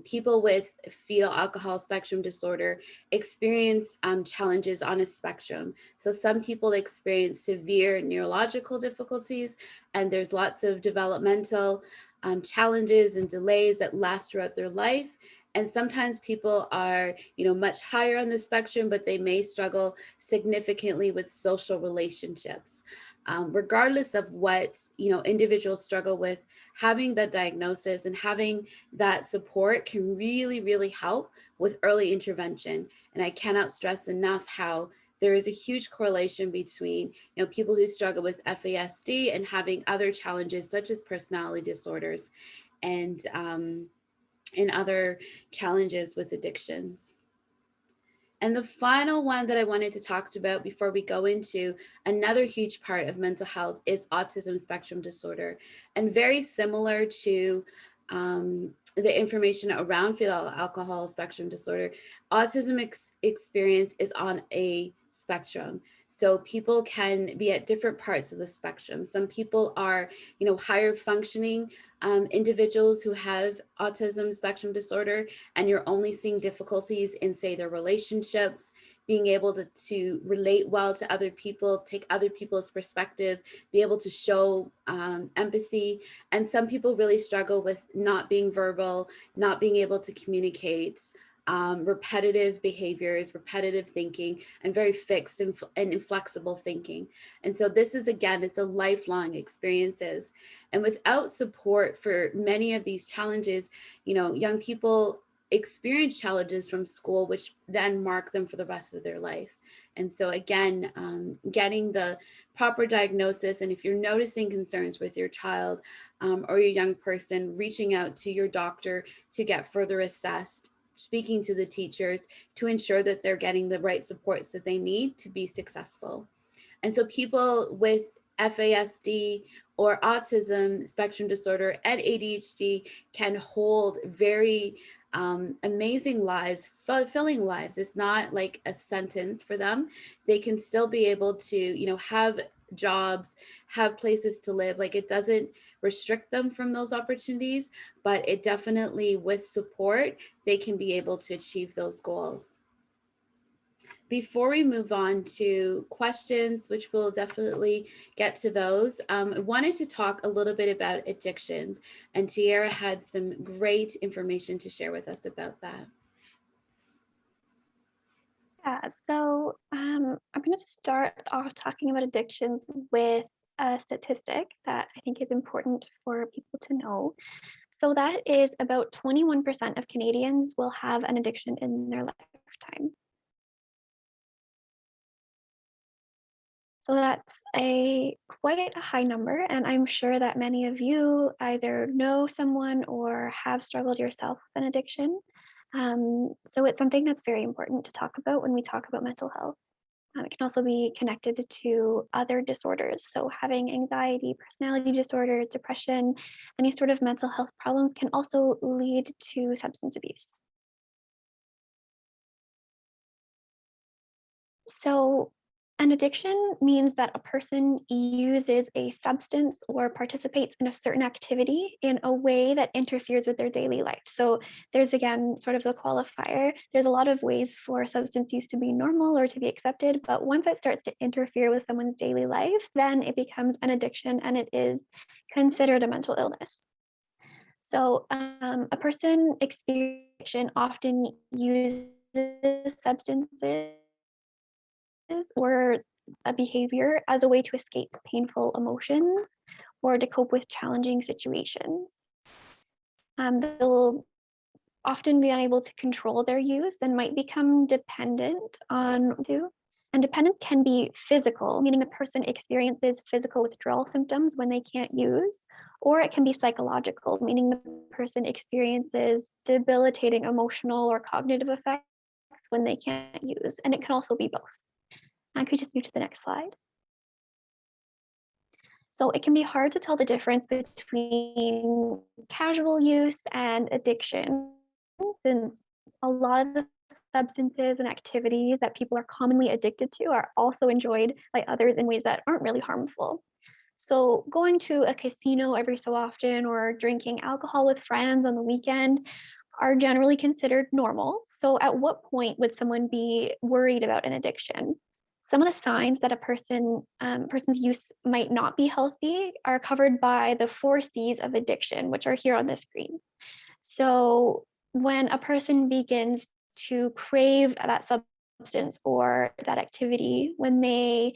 People with fetal alcohol spectrum disorder experience challenges on a spectrum. So some people experience severe neurological difficulties, and there's lots of developmental challenges and delays that last throughout their life. And sometimes people are, much higher on the spectrum, but they may struggle significantly with social relationships. Regardless of what, individuals struggle with, having that diagnosis and having that support can really, really help with early intervention. And I cannot stress enough how there is a huge correlation between, people who struggle with FASD and having other challenges such as personality disorders and other challenges with addictions. And the final one that I wanted to talk about before we go into another huge part of mental health is autism spectrum disorder. And very similar to the information around fetal alcohol spectrum disorder, autism experience is on a spectrum. So people can be at different parts of the spectrum. Some people are, higher functioning individuals who have autism spectrum disorder, and you're only seeing difficulties in, say, their relationships, being able to relate well to other people, take other people's perspective, be able to show empathy. And some people really struggle with not being verbal, not being able to communicate, repetitive behaviors, repetitive thinking, and very fixed and inflexible thinking. And so this is, again, it's a lifelong experiences. And without support for many of these challenges, young people experience challenges from school, which then mark them for the rest of their life. And so again, getting the proper diagnosis, and if you're noticing concerns with your child or your young person, reaching out to your doctor to get further assessed, speaking to the teachers to ensure that they're getting the right supports that they need to be successful. And so people with FASD or autism spectrum disorder and ADHD can hold very amazing lives, fulfilling lives. It's not like a sentence for them. They can still be able to, have jobs, have places to live. Like, it doesn't restrict them from those opportunities, but it definitely, with support, they can be able to achieve those goals. Before we move on to questions, which we'll definitely get to those, I wanted to talk a little bit about addictions, and Tiara had some great information to share with us about that. Yeah, so I'm going to start off talking about addictions with a statistic that I think is important for people to know. So that is about 21% of Canadians will have an addiction in their lifetime. So that's quite a high number, and I'm sure that many of you either know someone or have struggled yourself with an addiction. So it's something that's very important to talk about when we talk about mental health. It can also be connected to other disorders. So having anxiety, personality disorders, depression, any sort of mental health problems can also lead to substance abuse. So an addiction means that a person uses a substance or participates in a certain activity in a way that interferes with their daily life. So there's, again, sort of the qualifier. There's a lot of ways for substance use to be normal or to be accepted, but once it starts to interfere with someone's daily life, then it becomes an addiction and it is considered a mental illness. So a person experiencing addiction often uses substances or a behavior as a way to escape painful emotions or to cope with challenging situations. They'll often be unable to control their use and might become dependent on And dependence can be physical, meaning the person experiences physical withdrawal symptoms when they can't use, or it can be psychological, meaning the person experiences debilitating emotional or cognitive effects when they can't use. And it can also be both. I could just move to the next slide. So it can be hard to tell the difference between casual use and addiction, since a lot of the substances and activities that people are commonly addicted to are also enjoyed by others in ways that aren't really harmful. So going to a casino every so often or drinking alcohol with friends on the weekend are generally considered normal. So at what point would someone be worried about an addiction? Some of the signs that a person's use might not be healthy are covered by the 4 C's of addiction, which are here on the screen. So when a person begins to crave that substance or that activity, when they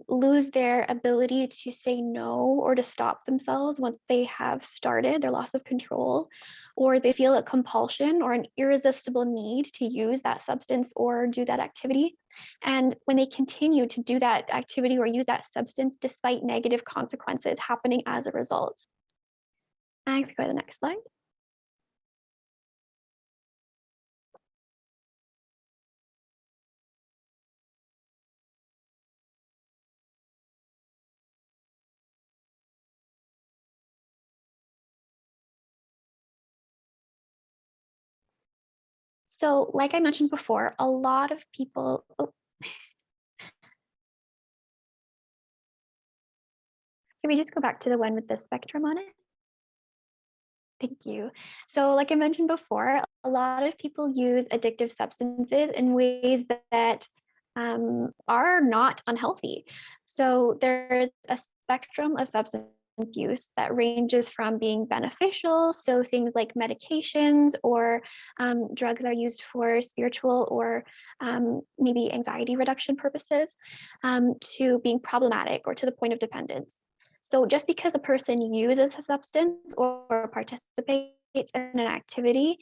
lose their ability to say no or to stop themselves once they have started, their loss of control, or they feel a compulsion or an irresistible need to use that substance or do that activity. And when they continue to do that activity or use that substance despite negative consequences happening as a result. I can go to the next slide. So like I mentioned before, a lot of people, can we just go back to the one with the spectrum on it? Thank you. So like I mentioned before, a lot of people use addictive substances in ways that are not unhealthy. So there's a spectrum of substance use that ranges from being beneficial, so things like medications or drugs that are used for spiritual or maybe anxiety reduction purposes, to being problematic or to the point of dependence. So just because a person uses a substance or participates in an activity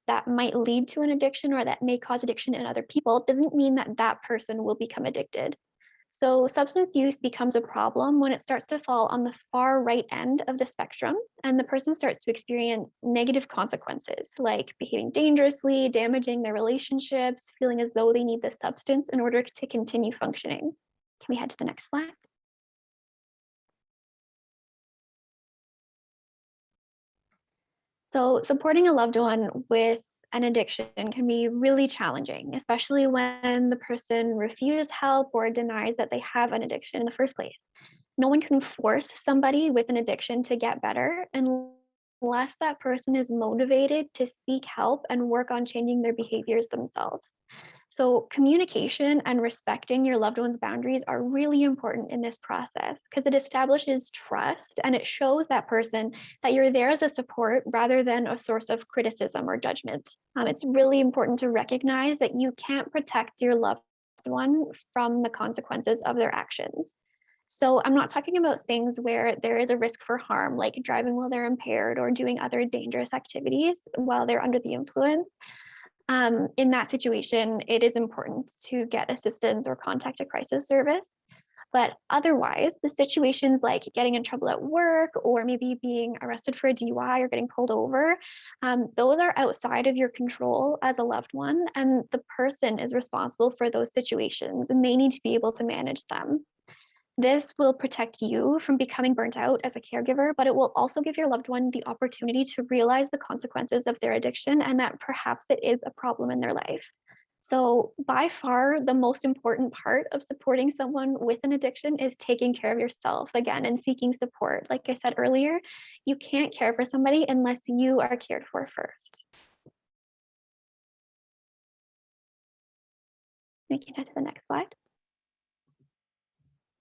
that might lead to an addiction or that may cause addiction in other people doesn't mean that that person will become addicted. So substance use becomes a problem when it starts to fall on the far right end of the spectrum and the person starts to experience negative consequences like behaving dangerously, damaging their relationships, feeling as though they need the substance in order to continue functioning. Can we head to the next slide? So supporting a loved one with an addiction can be really challenging, especially when the person refuses help or denies that they have an addiction in the first place. No one can force somebody with an addiction to get better unless that person is motivated to seek help and work on changing their behaviors themselves. So, communication and respecting your loved one's boundaries are really important in this process because it establishes trust and it shows that person that you're there as a support rather than a source of criticism or judgment. It's really important to recognize that you can't protect your loved one from the consequences of their actions. So, I'm not talking about things where there is a risk for harm, like driving while they're impaired or doing other dangerous activities while they're under the influence. In that situation, it is important to get assistance or contact a crisis service. But otherwise, the situations like getting in trouble at work or maybe being arrested for a DUI or getting pulled over, those are outside of your control as a loved one. And the person is responsible for those situations and they need to be able to manage them. This will protect you from becoming burnt out as a caregiver, but it will also give your loved one the opportunity to realize the consequences of their addiction and that perhaps it is a problem in their life. So, by far, the most important part of supporting someone with an addiction is taking care of yourself again and seeking support. Like I said earlier, you can't care for somebody unless you are cared for first. We can head to the next slide.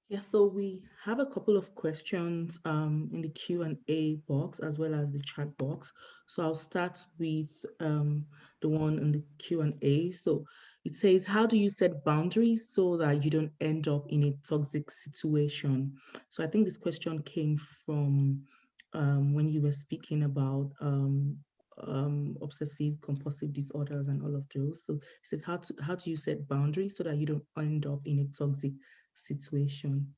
Yeah, so we have a couple of questions in the Q&A box as well as the chat box. So I'll start with the one in the Q&A. So it says, how do you set boundaries so that you don't end up in a toxic situation? So I think this question came from when you were speaking about obsessive compulsive disorders and all of those. So it says how do you set boundaries so that you don't end up in a toxic situation?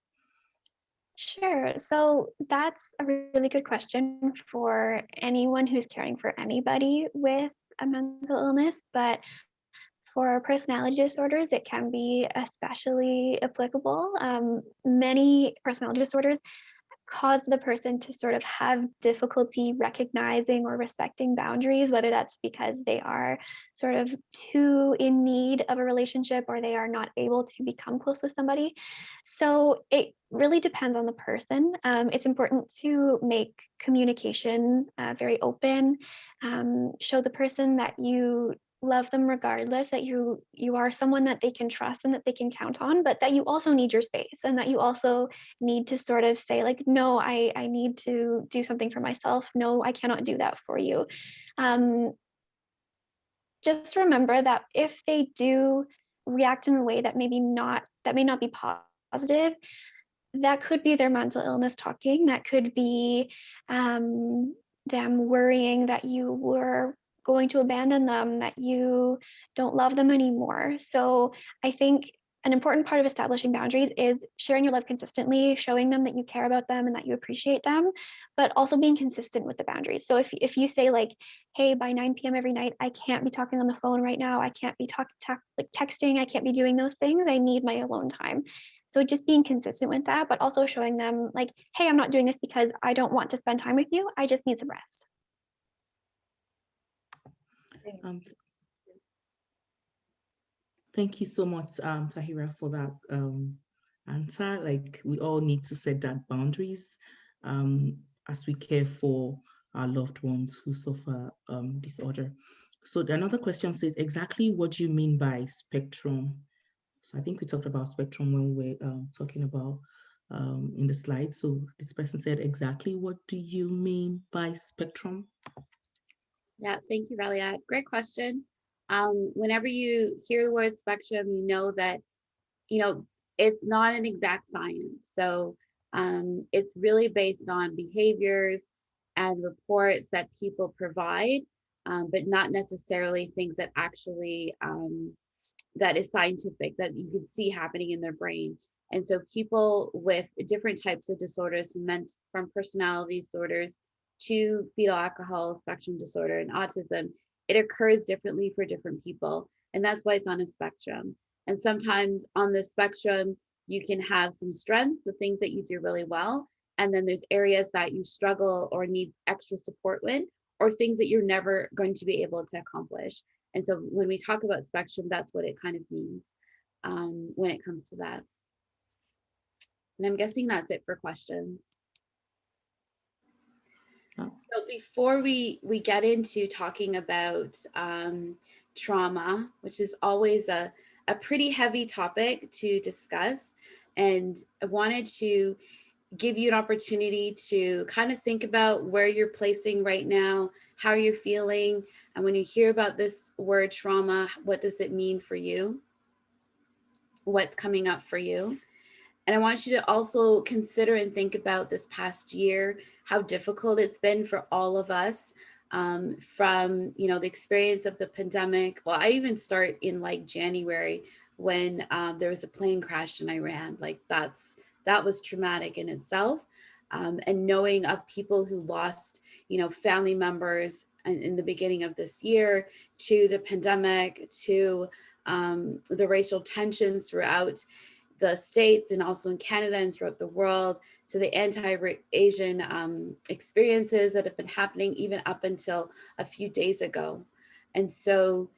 Sure. So that's a really good question for anyone who's caring for anybody with a mental illness. But for personality disorders, it can be especially applicable. Many personality disorders cause the person to sort of have difficulty recognizing or respecting boundaries, whether that's because they are sort of too in need of a relationship or they are not able to become close with somebody. So it really depends on the person. It's important to make communication very open, show the person that you love them regardless, that you are someone that they can trust and that they can count on, but that you also need your space and that you also need to sort of say like, no, I need to do something for myself. No, I cannot do that for you. Just remember that if they do react in a way that that may not be positive, that could be their mental illness talking. That could be them worrying that you were going to abandon them, that you don't love them anymore. So I think an important part of establishing boundaries is sharing your love consistently, showing them that you care about them and that you appreciate them, but also being consistent with the boundaries. So if you say like, hey, by 9 p.m. every night, I can't be talking on the phone right now. I can't be like texting. I can't be doing those things. I need my alone time. So just being consistent with that, but also showing them like, hey, I'm not doing this because I don't want to spend time with you. I just need some rest. Um, Thank you so much, Tahira, for that answer. Like, we all need to set that boundaries as we care for our loved ones who suffer disorder. So another question says, exactly what do you mean by spectrum? So I think we talked about spectrum when we were talking about in the slide. So this person said, exactly what do you mean by spectrum? Yeah, thank you, Ralia. Great question. Whenever you hear the word spectrum, you know that, it's not an exact science. So it's really based on behaviors and reports that people provide, but not necessarily things that actually that is scientific, that you can see happening in their brain. And so people with different types of disorders, meant from personality disorders to fetal alcohol spectrum disorder and autism, it occurs differently for different people. And that's why it's on a spectrum. And sometimes on the spectrum, you can have some strengths, the things that you do really well. And then there's areas that you struggle or need extra support with, or things that you're never going to be able to accomplish. And so when we talk about spectrum, that's what it kind of means when it comes to that. And I'm guessing that's it for questions. Oh. So before we get into talking about trauma, which is always a pretty heavy topic to discuss, and I wanted to give you an opportunity to kind of think about where you're placing right now, how you're feeling, and when you hear about this word trauma, what does it mean for you? What's coming up for you? And I want you to also consider and think about this past year, how difficult it's been for all of us, from, the experience of the pandemic. Well, I even start in like January when there was a plane crash in Iran. Like that was traumatic in itself. And knowing of people who lost, family members in the beginning of this year, to the pandemic, to the racial tensions throughout the States and also in Canada and throughout the world, to the anti-Asian experiences that have been happening even up until a few days ago. And so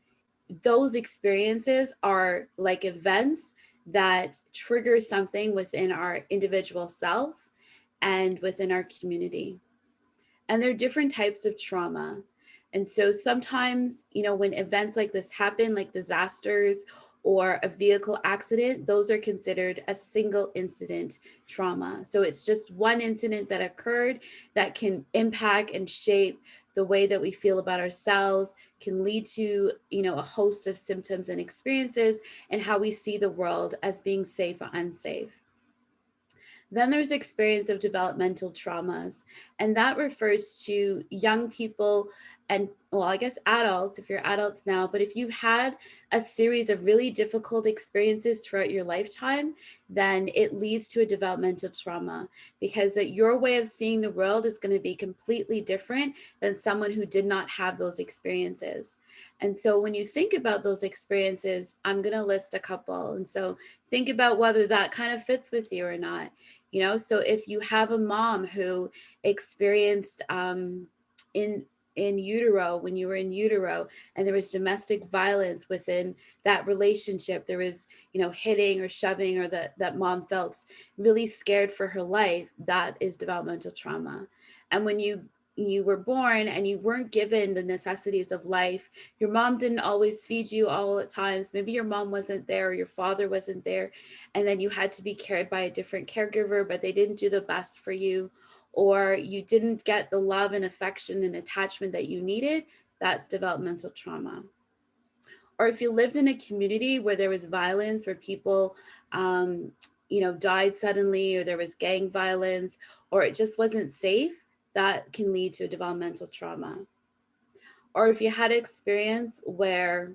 those experiences are like events that trigger something within our individual self and within our community. And there are different types of trauma. And so sometimes, when events like this happen, like disasters or a vehicle accident, those are considered a single incident trauma. So it's just one incident that occurred that can impact and shape the way that we feel about ourselves, can lead to, a host of symptoms and experiences, and how we see the world as being safe or unsafe. Then there's experience of developmental traumas, and that refers to young people and well, I guess adults, if you're adults now, but if you've had a series of really difficult experiences throughout your lifetime, then it leads to a developmental trauma, because that your way of seeing the world is going to be completely different than someone who did not have those experiences. And so when you think about those experiences, I'm going to list a couple. And so think about whether that kind of fits with you or not. You know, so if you have a mom who experienced in utero, when you were in utero, and there was domestic violence within that relationship, there was, you know, hitting or shoving, or that mom felt really scared for her life, that is developmental trauma. And when you were born and you weren't given the necessities of life, your mom didn't always feed you all at times, maybe your mom wasn't there or your father wasn't there, and then you had to be cared by a different caregiver, but they didn't do the best for you, or you didn't get the love and affection and attachment that you needed, that's developmental trauma. Or if you lived in a community where there was violence, where people, you know, died suddenly, or there was gang violence, or it just wasn't safe, that can lead to a developmental trauma. Or if you had experience where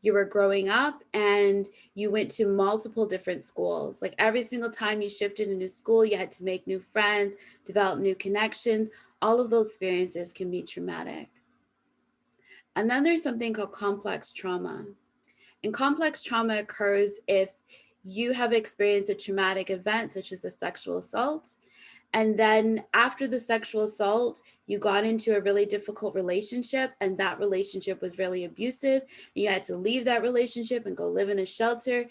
you were growing up and you went to multiple different schools. Like every single time you shifted into school, you had to make new friends, develop new connections. All of those experiences can be traumatic. And then there's something called complex trauma. And complex trauma occurs if you have experienced a traumatic event, such as a sexual assault, and then after the sexual assault, you got into a really difficult relationship, and that relationship was really abusive. You had to leave that relationship and go live in a shelter.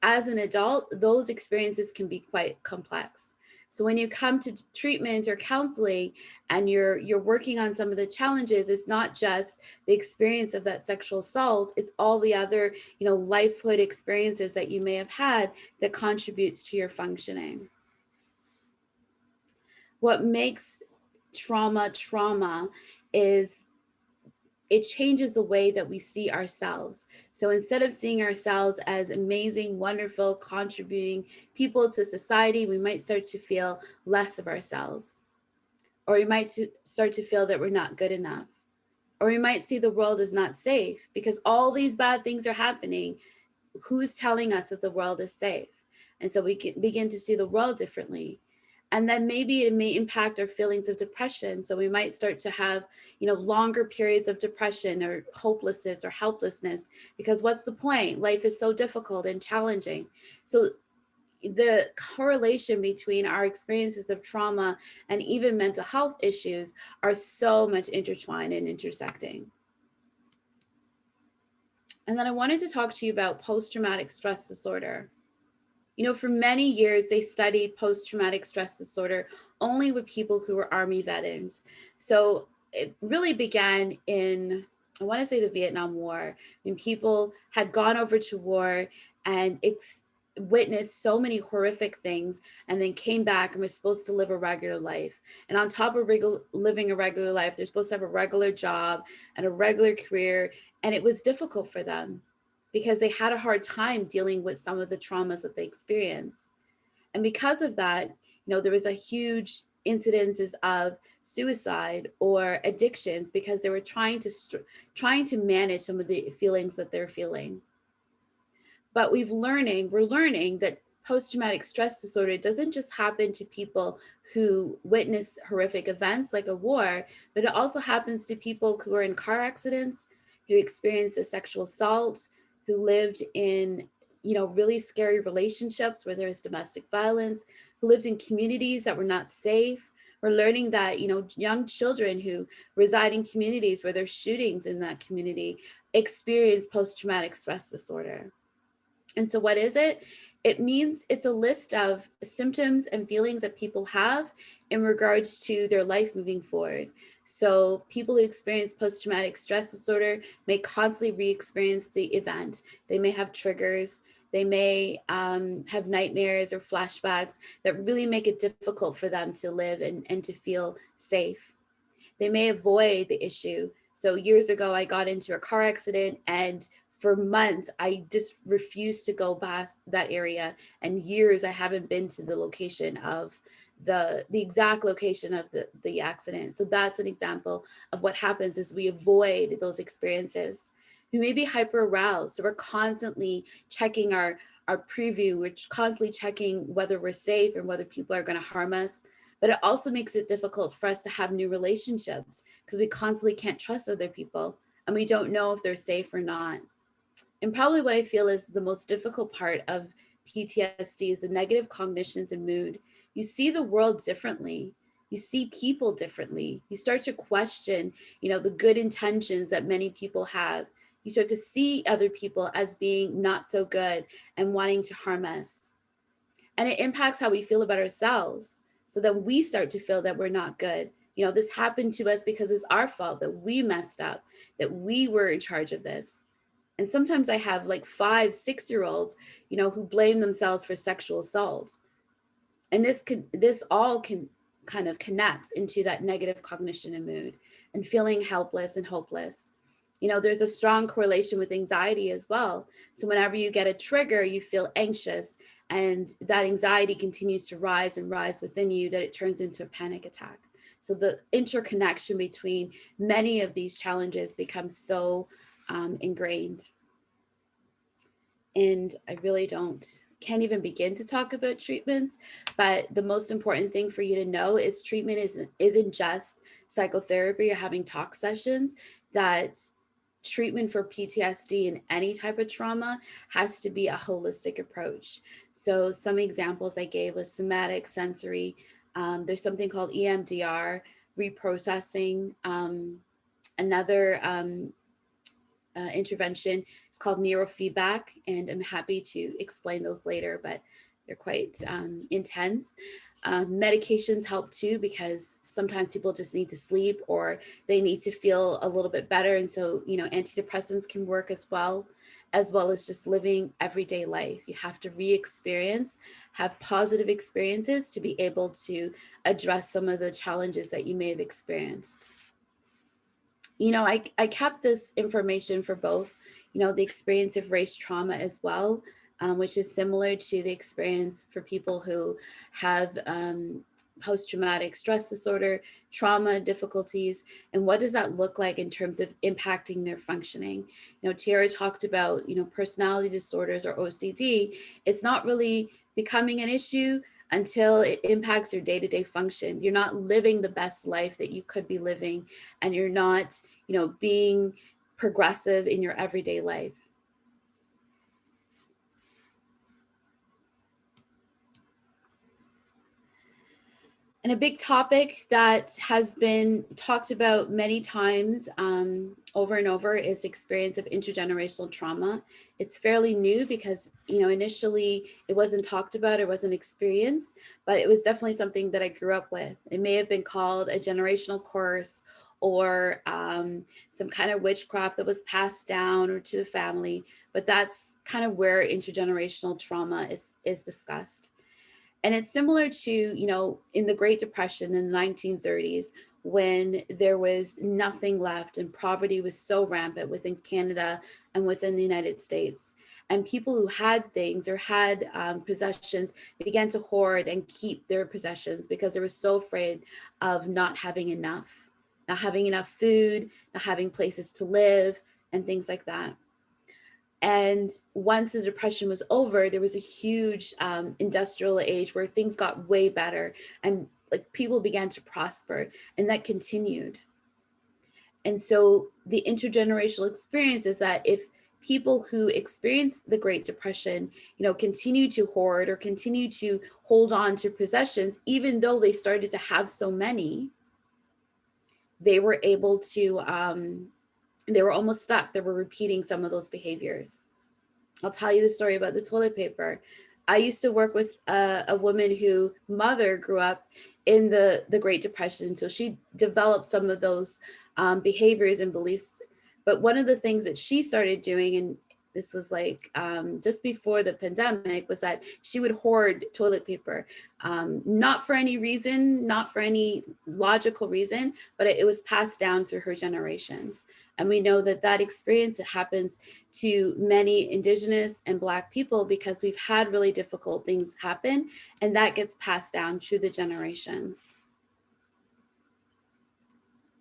As an adult, those experiences can be quite complex. So when you come to treatment or counseling and you're working on some of the challenges, it's not just the experience of that sexual assault, it's all the other, you know, lifehood experiences that you may have had that contributes to your functioning. What makes trauma is it changes the way that we see ourselves. So instead of seeing ourselves as amazing, wonderful, contributing people to society, we might start to feel less of ourselves. Or we might start to feel that we're not good enough. Or we might see the world as not safe because all these bad things are happening. Who's telling us that the world is safe? And so we can begin to see the world differently. And then maybe it may impact our feelings of depression. So we might start to have, you know, longer periods of depression or hopelessness or helplessness, because what's the point? Life is so difficult and challenging. So the correlation between our experiences of trauma and even mental health issues are so much intertwined and intersecting. And then I wanted to talk to you about post-traumatic stress disorder. You know, for many years, they studied post-traumatic stress disorder only with people who were Army veterans. So it really began in, I want to say, the Vietnam War, when people had gone over to war and witnessed so many horrific things, and then came back and were supposed to live a regular life. And on top of living a regular life, they're supposed to have a regular job and a regular career. And it was difficult for them, because they had a hard time dealing with some of the traumas that they experienced. And because of that, you know, there was a huge incidences of suicide or addictions, because they were trying to manage some of the feelings that they're feeling. But we're learning that post-traumatic stress disorder doesn't just happen to people who witness horrific events like a war, but it also happens to people who are in car accidents, who experienced a sexual assault, who lived in, you know, really scary relationships where there's domestic violence, who lived in communities that were not safe. We're learning that, you know, young children who reside in communities where there's shootings in that community experience post-traumatic stress disorder. And so what is it? It means it's a list of symptoms and feelings that people have in regards to their life moving forward. So people who experience post-traumatic stress disorder may constantly re-experience the event. They may have triggers. They may have nightmares or flashbacks that really make it difficult for them to live and to feel safe. They may avoid the issue. So years ago, I got into a car accident, and for months, I just refused to go past that area. And years, I haven't been to the location of the exact location of the accident. So that's an example of what happens is we avoid those experiences. We may be hyper aroused, so we're constantly checking our preview, we're constantly checking whether we're safe and whether people are going to harm us. But it also makes it difficult for us to have new relationships because we constantly can't trust other people and we don't know if they're safe or not. And probably what I feel is the most difficult part of PTSD is the negative cognitions and mood. You see the world differently. You see people differently. You start to question, the good intentions that many people have. You start to see other people as being not so good and wanting to harm us. And it impacts how we feel about ourselves. So then we start to feel that we're not good. This happened to us because it's our fault, that we messed up, that we were in charge of this. And sometimes I have like 5-6-year-olds, who blame themselves for sexual assault. And this all can kind of connects into that negative cognition and mood and feeling helpless and hopeless. There's a strong correlation with anxiety as well. So whenever you get a trigger, you feel anxious, and that anxiety continues to rise and rise within you, that it turns into a panic attack. So the interconnection between many of these challenges becomes so ingrained. And I really can't even begin to talk about treatments, but the most important thing for you to know is treatment isn't just psychotherapy or having talk sessions. That treatment for PTSD and any type of trauma has to be a holistic approach. So some examples I gave was somatic, sensory. There's something called EMDR, reprocessing. Another intervention is called neurofeedback, and I'm happy to explain those later, but they're quite intense. Medications help too, because sometimes people just need to sleep or they need to feel a little bit better. And so, antidepressants can work as well as just living everyday life. You have to have positive experiences to be able to address some of the challenges that you may have experienced. I kept this information for both, the experience of race trauma as well, which is similar to the experience for people who have post-traumatic stress disorder, trauma difficulties, and what does that look like in terms of impacting their functioning. Tiara talked about, personality disorders or OCD. It's not really becoming an issue until it impacts your day-to-day function. You're not living the best life that you could be living, and you're not, being progressive in your everyday life. And a big topic that has been talked about many times over and over is the experience of intergenerational trauma. It's fairly new because, initially it wasn't talked about, it wasn't experienced, but it was definitely something that I grew up with. It may have been called a generational curse or some kind of witchcraft that was passed down or to the family, but that's kind of where intergenerational trauma is discussed. And it's similar to, in the Great Depression in the 1930s, when there was nothing left and poverty was so rampant within Canada and within the United States. And people who had things or had possessions began to hoard and keep their possessions because they were so afraid of not having enough food, not having places to live, and things like that. And once the Depression was over, there was a huge industrial age where things got way better and like people began to prosper, and that continued. And so the intergenerational experience is that if people who experienced the Great Depression, continue to hoard or continue to hold on to possessions, even though they started to have so many, they were able to, they were almost stuck. They were repeating some of those behaviors. I'll tell you the story about the toilet paper. I used to work with a woman whose mother grew up in the Great Depression. So she developed some of those behaviors and beliefs. But one of the things that she started doing, and this was like just before the pandemic, was that she would hoard toilet paper, not for any reason, not for any logical reason, but it was passed down through her generations. And we know that that experience happens to many Indigenous and Black people because we've had really difficult things happen, and that gets passed down through the generations.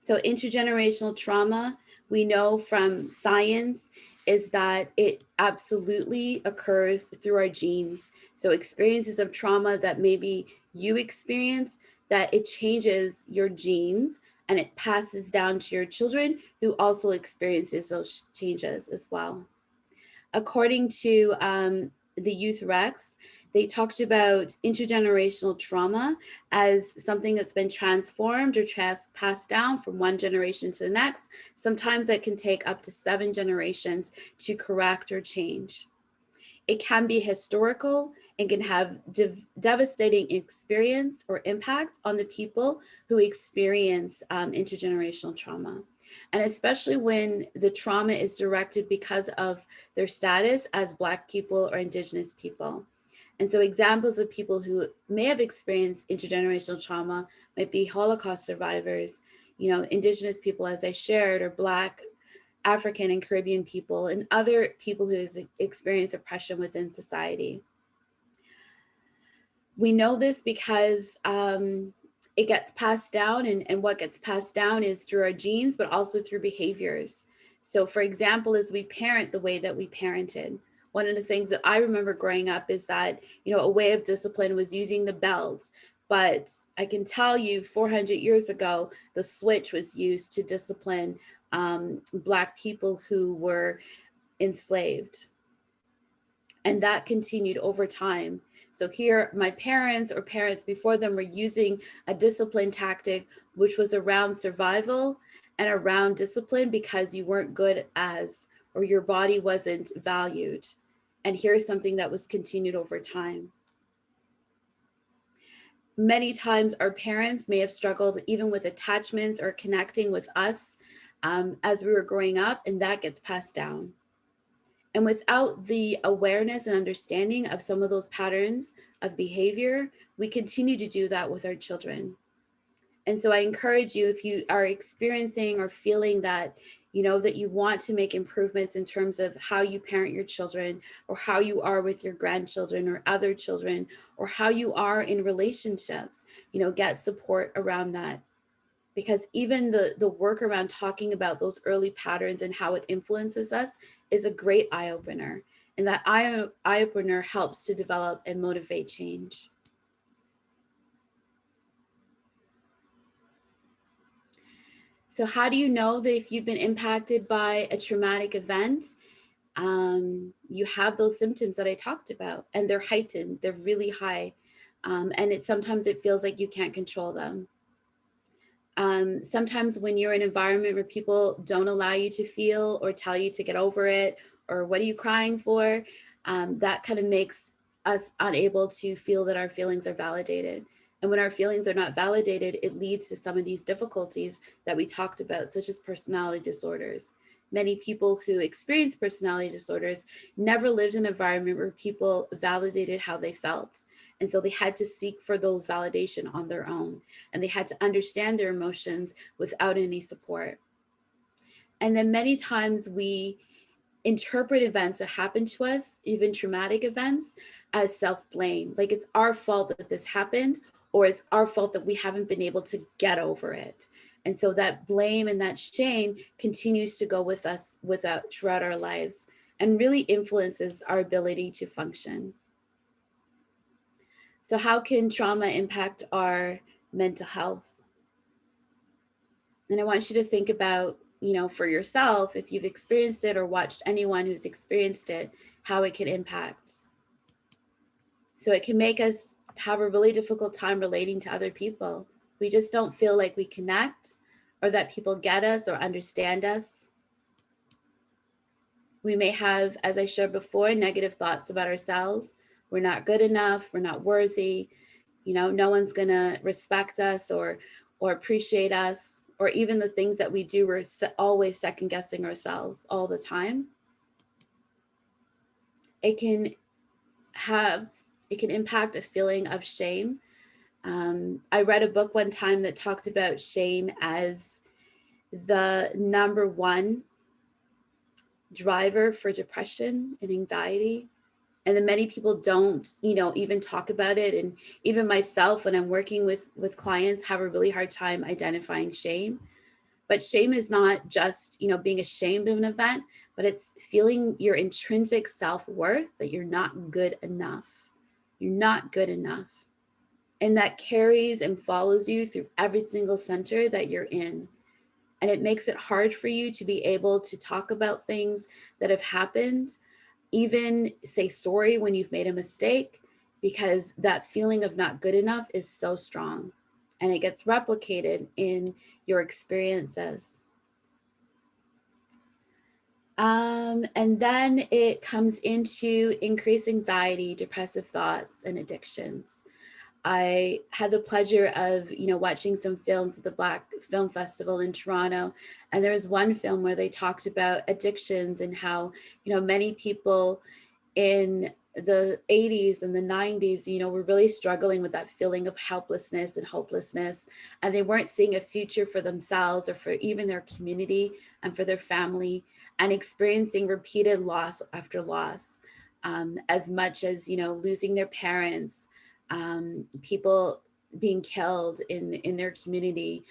So intergenerational trauma, we know from science, is that it absolutely occurs through our genes. So experiences of trauma that maybe you experience, that it changes your genes and it passes down to your children who also experiences those changes as well. According to the Youth Rex, they talked about intergenerational trauma as something that's been transformed or passed down from one generation to the next. Sometimes that can take up to 7 generations to correct or change. It can be historical and can have devastating experience or impact on the people who experience intergenerational trauma. And especially when the trauma is directed because of their status as Black people or Indigenous people. And so examples of people who may have experienced intergenerational trauma might be Holocaust survivors, Indigenous people, as I shared, or Black, African and Caribbean people, and other people who experience oppression within society. We know this because it gets passed down, and what gets passed down is through our genes, but also through behaviors. So for example, as we parent the way that we parented, one of the things that I remember growing up is that, a way of discipline was using the belt. But I can tell you 400 years ago, the switch was used to discipline Black people who were enslaved. And that continued over time. So here, my parents or parents before them were using a discipline tactic, which was around survival and around discipline because you weren't good as, or your body wasn't valued. And here's something that was continued over time. Many times our parents may have struggled even with attachments or connecting with us as we were growing up, and that gets passed down. And without the awareness and understanding of some of those patterns of behavior, we continue to do that with our children. And so I encourage you, if you are experiencing or feeling that, that you want to make improvements in terms of how you parent your children, or how you are with your grandchildren or other children, or how you are in relationships, get support around that. Because even the work around talking about those early patterns and how it influences us is a great eye-opener. And that eye-opener helps to develop and motivate change. So how do you know that if you've been impacted by a traumatic event, you have those symptoms that I talked about, and they're heightened, they're really high. And sometimes it feels like you can't control them. Sometimes when you're in an environment where people don't allow you to feel or tell you to get over it, or what are you crying for, that kind of makes us unable to feel that our feelings are validated. And when our feelings are not validated, it leads to some of these difficulties that we talked about, such as personality disorders. Many people who experience personality disorders never lived in an environment where people validated how they felt. And so they had to seek for those validation on their own. And they had to understand their emotions without any support. And then many times we interpret events that happen to us, even traumatic events, as self-blame. Like it's our fault that this happened, or it's our fault that we haven't been able to get over it. And so that blame and that shame continues to go with us throughout our lives, and really influences our ability to function. So how can trauma impact our mental health? And I want you to think about, for yourself, if you've experienced it or watched anyone who's experienced it, how it can impact. So it can make us have a really difficult time relating to other people. We just don't feel like we connect, or that people get us or understand us. We may have, as I shared before, negative thoughts about ourselves. We're not good enough, we're not worthy, no one's gonna respect us or appreciate us, or even the things that we do, we're always second guessing ourselves all the time. it can impact a feeling of shame. I read a book one time that talked about shame as the number one driver for depression and anxiety. And then many people don't, even talk about it. And even myself, when I'm working with clients, have a really hard time identifying shame. But shame is not just, being ashamed of an event, but it's feeling your intrinsic self-worth, that you're not good enough. You're not good enough. And that carries and follows you through every single center that you're in. And it makes it hard for you to be able to talk about things that have happened, even say sorry when you've made a mistake, because that feeling of not good enough is so strong, and it gets replicated in your experiences. And then it comes into increased anxiety, depressive thoughts, and addictions. I had the pleasure of, watching some films at the Black Film Festival in Toronto. And there was one film where they talked about addictions and how, many people in the 80s and the 90s, were really struggling with that feeling of helplessness and hopelessness. And they weren't seeing a future for themselves or for even their community and for their family, and experiencing repeated loss after loss, as much as, losing their parents, people being killed in their community,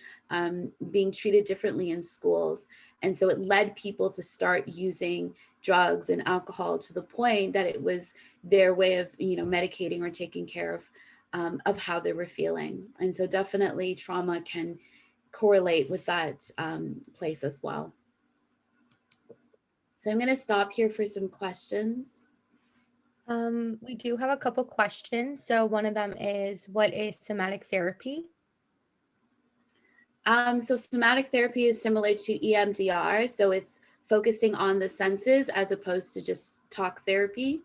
being treated differently in schools. And so it led people to start using drugs and alcohol to the point that it was their way of, medicating or taking care of how they were feeling. And so definitely trauma can correlate with that place as well. So I'm going to stop here for some questions. We do have a couple questions. So one of them is, what is somatic therapy? So somatic therapy is similar to EMDR. So it's focusing on the senses as opposed to just talk therapy.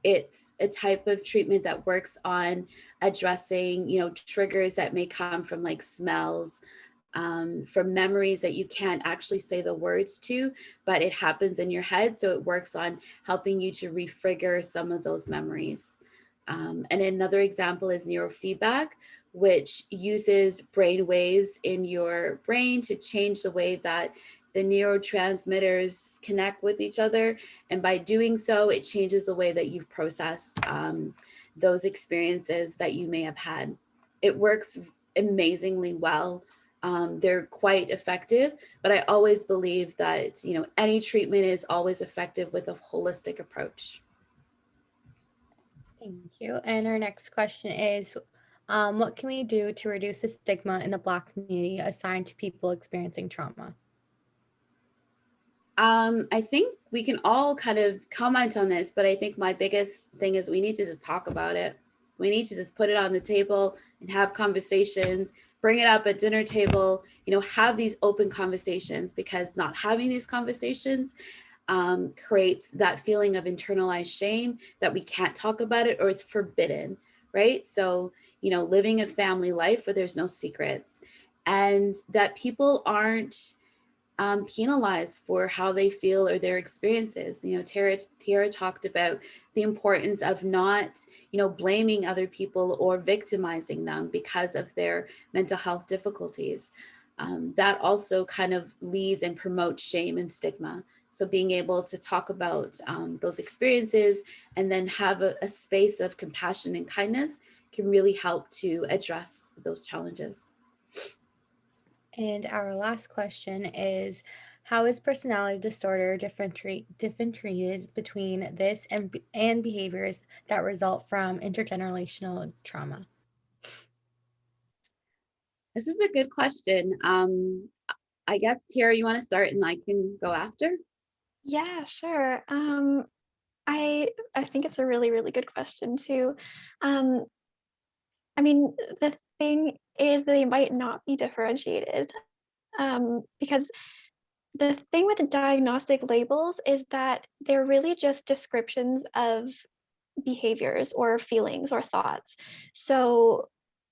It's a type of treatment that works on addressing, triggers that may come from like smells, from memories that you can't actually say the words to, but it happens in your head. So it works on helping you to refigure some of those memories. And another example is neurofeedback, which uses brain waves in your brain to change the way that the neurotransmitters connect with each other. And by doing so, it changes the way that you've processed those experiences that you may have had. It works amazingly well. They're quite effective, but I always believe that, any treatment is always effective with a holistic approach. Thank you. And our next question is, what can we do to reduce the stigma in the Black community assigned to people experiencing trauma? I think we can all kind of comment on this, but I think my biggest thing is we need to just talk about it. We need to just put it on the table and have conversations, bring it up at dinner table, have these open conversations, because not having these conversations creates that feeling of internalized shame that we can't talk about it or it's forbidden, right? So, living a family life where there's no secrets, and that people aren't penalized for how they feel or their experiences. Tara talked about the importance of not, blaming other people or victimizing them because of their mental health difficulties. That also kind of leads and promotes shame and stigma. So being able to talk about those experiences and then have a space of compassion and kindness can really help to address those challenges. And our last question is, how is personality disorder differentiated between this and behaviors that result from intergenerational trauma? This is a good question. I guess, Tara, you want to start and I can go after? Yeah, sure. I think it's a really, really good question too. I mean, the thing is they might not be differentiated, because the thing with the diagnostic labels is that they're really just descriptions of behaviors or feelings or thoughts. So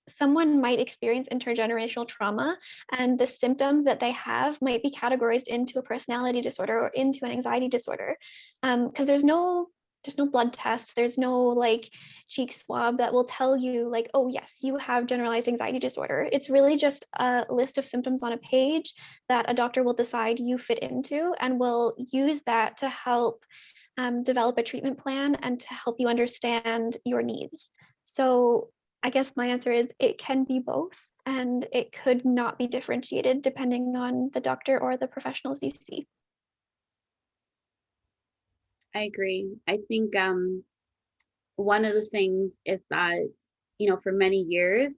someone might experience intergenerational trauma, and the symptoms that they have might be categorized into a personality disorder or into an anxiety disorder, because there's no blood test, there's no like cheek swab that will tell you like, oh yes, you have generalized anxiety disorder. It's really just a list of symptoms on a page that a doctor will decide you fit into and will use that to help develop a treatment plan and to help you understand your needs. So I guess my answer is it can be both, and it could not be differentiated depending on the doctor or the professionals you see. I agree. I think one of the things is that, for many years,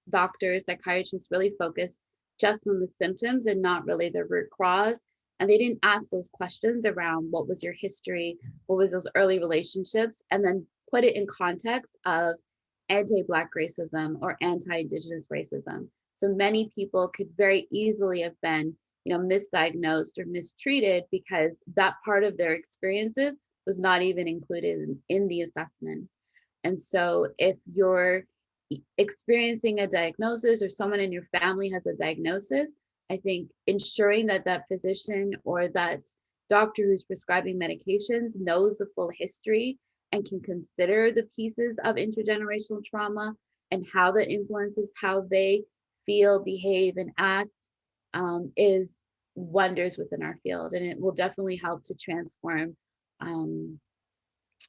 doctors, psychiatrists really focused just on the symptoms and not really the root cause. And they didn't ask those questions around what was your history, what was those early relationships, and then put it in context of anti-Black racism or anti-Indigenous racism. So many people could very easily have been, misdiagnosed or mistreated because that part of their experiences was not even included in the assessment. And so if you're experiencing a diagnosis or someone in your family has a diagnosis, I think ensuring that that physician or that doctor who's prescribing medications knows the full history and can consider the pieces of intergenerational trauma and how that influences how they feel, behave, and act is wonders within our field. And it will definitely help to transform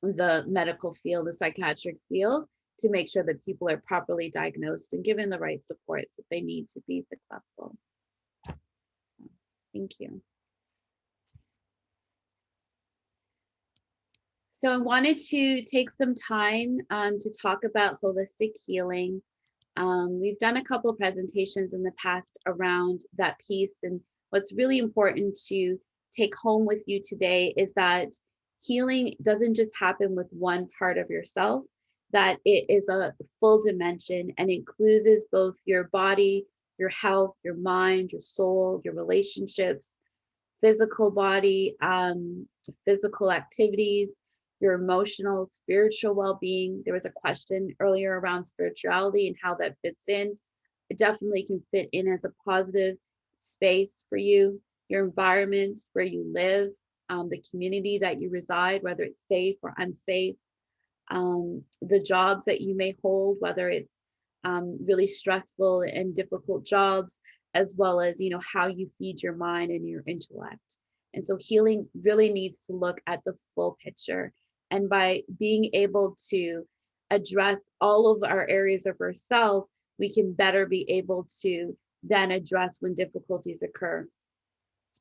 the medical field, the psychiatric field, to make sure that people are properly diagnosed and given the right supports that they need to be successful. Thank you. So I wanted to take some time to talk about holistic healing. We've done a couple presentations in the past around that piece, and what's really important to take home with you today is that healing doesn't just happen with one part of yourself, that it is a full dimension and includes both your body, your health, your mind, your soul, your relationships, physical body, physical activities, your emotional, spiritual well-being. There was a question earlier around spirituality and how that fits in. It definitely can fit in as a positive space for you, your environment where you live, the community that you reside, whether it's safe or unsafe, the jobs that you may hold, whether it's really stressful and difficult jobs, as well as, how you feed your mind and your intellect. And so healing really needs to look at the full picture. And by being able to address all of our areas of ourselves, we can better be able to then address when difficulties occur.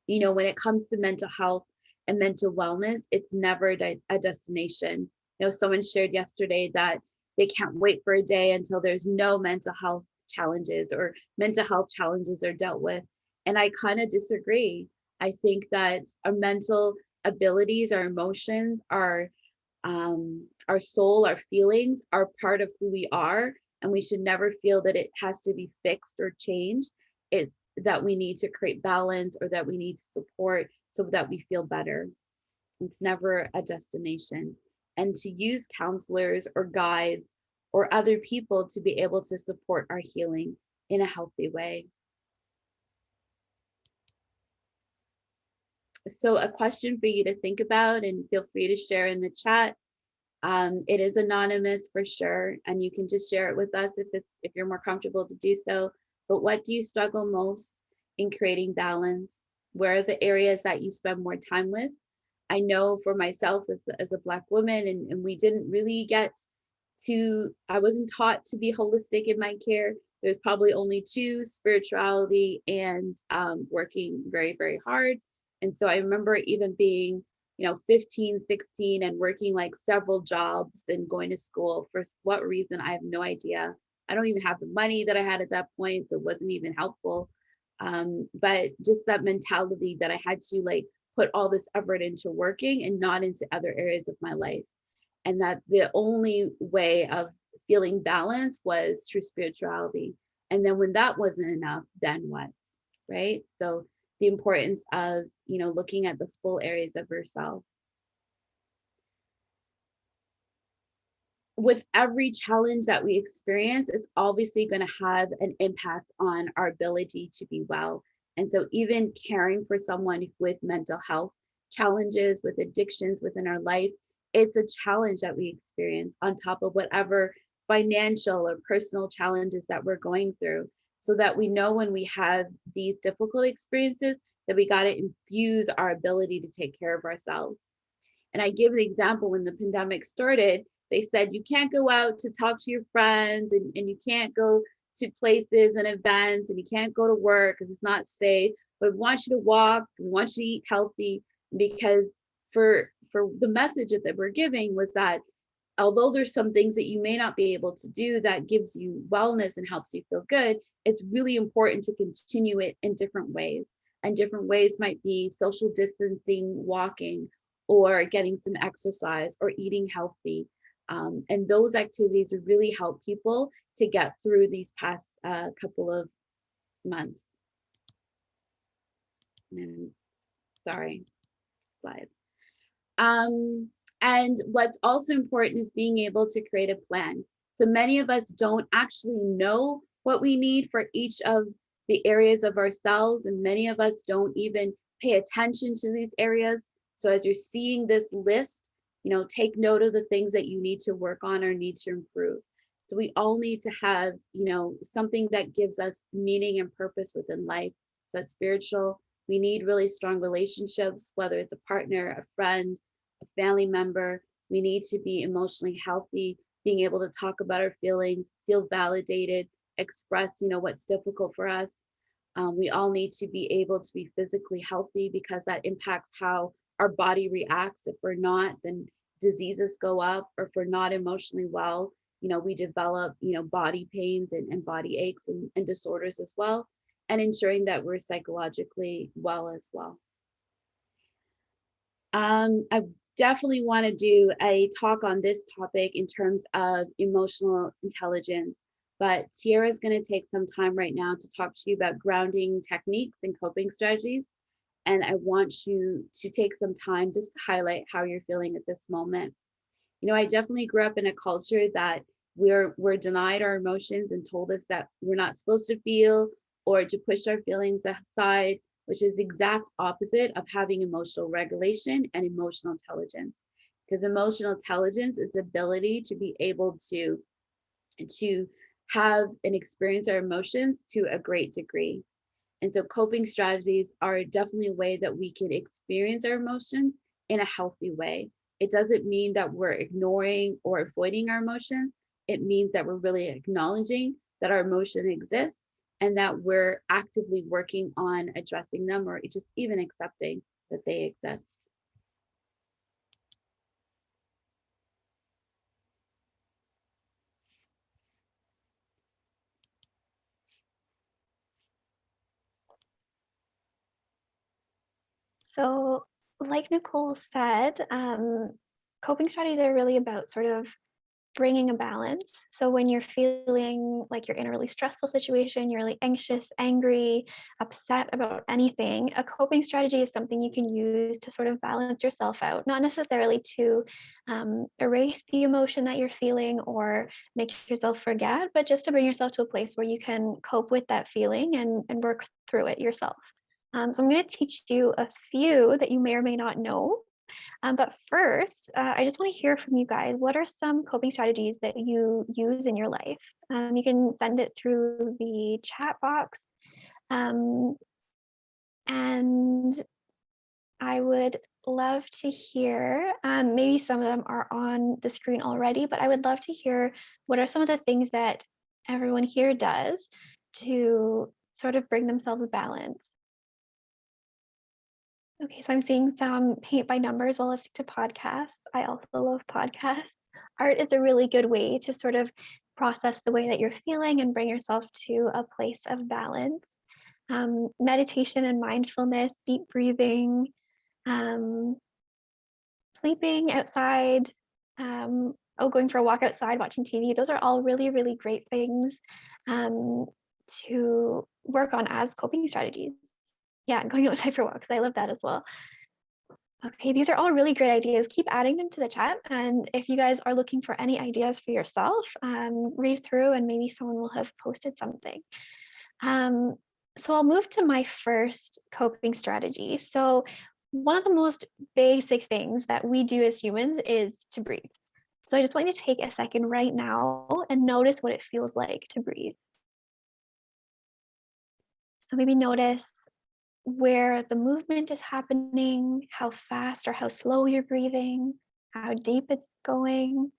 When it comes to mental health and mental wellness, it's never a destination. Someone shared yesterday that they can't wait for a day until there's no mental health challenges or mental health challenges are dealt with. And I kind of disagree. I think that our mental abilities, our emotions, our soul, our feelings are part of who we are. And we should never feel that it has to be fixed or changed. It's that we need to create balance or that we need to support so that we feel better. It's never a destination. And to use counselors or guides or other people to be able to support our healing in a healthy way. So a question for you to think about, and feel free to share in the chat. It is anonymous for sure, and you can just share it with us if you're more comfortable to do so. But what do you struggle most in creating balance? Where are the areas that you spend more time with? I know for myself as a Black woman, and we didn't really I wasn't taught to be holistic in my care. There's probably only two: spirituality and working very, very hard. And so I remember even being 15, 16 and working like several jobs and going to school. For what reason, I have no idea. I don't even have the money that I had at that point, so it wasn't even helpful. But just that mentality that I had to put all this effort into working and not into other areas of my life. And that the only way of feeling balanced was through spirituality. And then when that wasn't enough, then what, right? So the importance of, looking at the full areas of yourself. with every challenge that we experience, it's obviously going to have an impact on our ability to be well. And so even caring for someone with mental health challenges, with addictions within our life, it's a challenge that we experience on top of whatever financial or personal challenges that we're going through, so that we know when we have these difficult experiences that we got to infuse our ability to take care of ourselves. And I give the example, when the pandemic started, they said you can't go out to talk to your friends, and you can't go to places and events, and you can't go to work because it's not safe. But we want you to walk, we want you to eat healthy, because for the message that we're giving was that although there's some things that you may not be able to do that gives you wellness and helps you feel good, it's really important to continue it in different ways. And different ways might be social distancing, walking, or getting some exercise, or eating healthy. And those activities really help people to get through these past couple of months. And sorry, slides. And what's also important is being able to create a plan. So many of us don't actually know what we need for each of the areas of ourselves, and many of us don't even pay attention to these areas. So as you're seeing this list, take note of the things that you need to work on or need to improve. So we all need to have, something that gives us meaning and purpose within life. So that's spiritual. We need really strong relationships, whether it's a partner, a friend, a family member. We need to be emotionally healthy, being able to talk about our feelings, feel validated, express, what's difficult for us. We all need to be able to be physically healthy, because that impacts how our body reacts. If we're not, then diseases go up, or if we're not emotionally well, we develop, body pains and body aches and disorders as well, and ensuring that we're psychologically well as well. I definitely want to do a talk on this topic in terms of emotional intelligence, but Tiara is going to take some time right now to talk to you about grounding techniques and coping strategies. And I want you to take some time just to highlight how you're feeling at this moment. I definitely grew up in a culture that we're denied our emotions and told us that we're not supposed to feel, or to push our feelings aside, which is the exact opposite of having emotional regulation and emotional intelligence. Because emotional intelligence is the ability to be able to have and experience our emotions to a great degree. And so coping strategies are definitely a way that we can experience our emotions in a healthy way. It doesn't mean that we're ignoring or avoiding our emotions. It means that we're really acknowledging that our emotion exists, and that we're actively working on addressing them, or just even accepting that they exist. So, like Nicole said, coping strategies are really about sort of bringing a balance. So when you're feeling like you're in a really stressful situation, you're really anxious, angry, upset about anything, a coping strategy is something you can use to sort of balance yourself out, not necessarily to erase the emotion that you're feeling or make yourself forget, but just to bring yourself to a place where you can cope with that feeling and work through it yourself. So I'm going to teach you a few that you may or may not know. But first, I just want to hear from you guys. What are some coping strategies that you use in your life? You can send it through the chat box. And I would love to hear, maybe some of them are on the screen already, but I would love to hear what are some of the things that everyone here does to sort of bring themselves balance. Okay, so I'm seeing some paint by numbers while listening to podcasts. I also love podcasts. Art is a really good way to sort of process the way that you're feeling and bring yourself to a place of balance. Meditation and mindfulness, deep breathing, sleeping outside, going for a walk outside, watching TV. Those are all really, really great things to work on as coping strategies. Yeah, going outside for walks. I love that as well. Okay, these are all really great ideas. Keep adding them to the chat. And if you guys are looking for any ideas for yourself, read through and maybe someone will have posted something. So I'll move to my first coping strategy. So one of the most basic things that we do as humans is to breathe. So I just want you to take a second right now and notice what it feels like to breathe. So maybe notice where the movement is happening, how fast or how slow you're breathing, how deep it's going.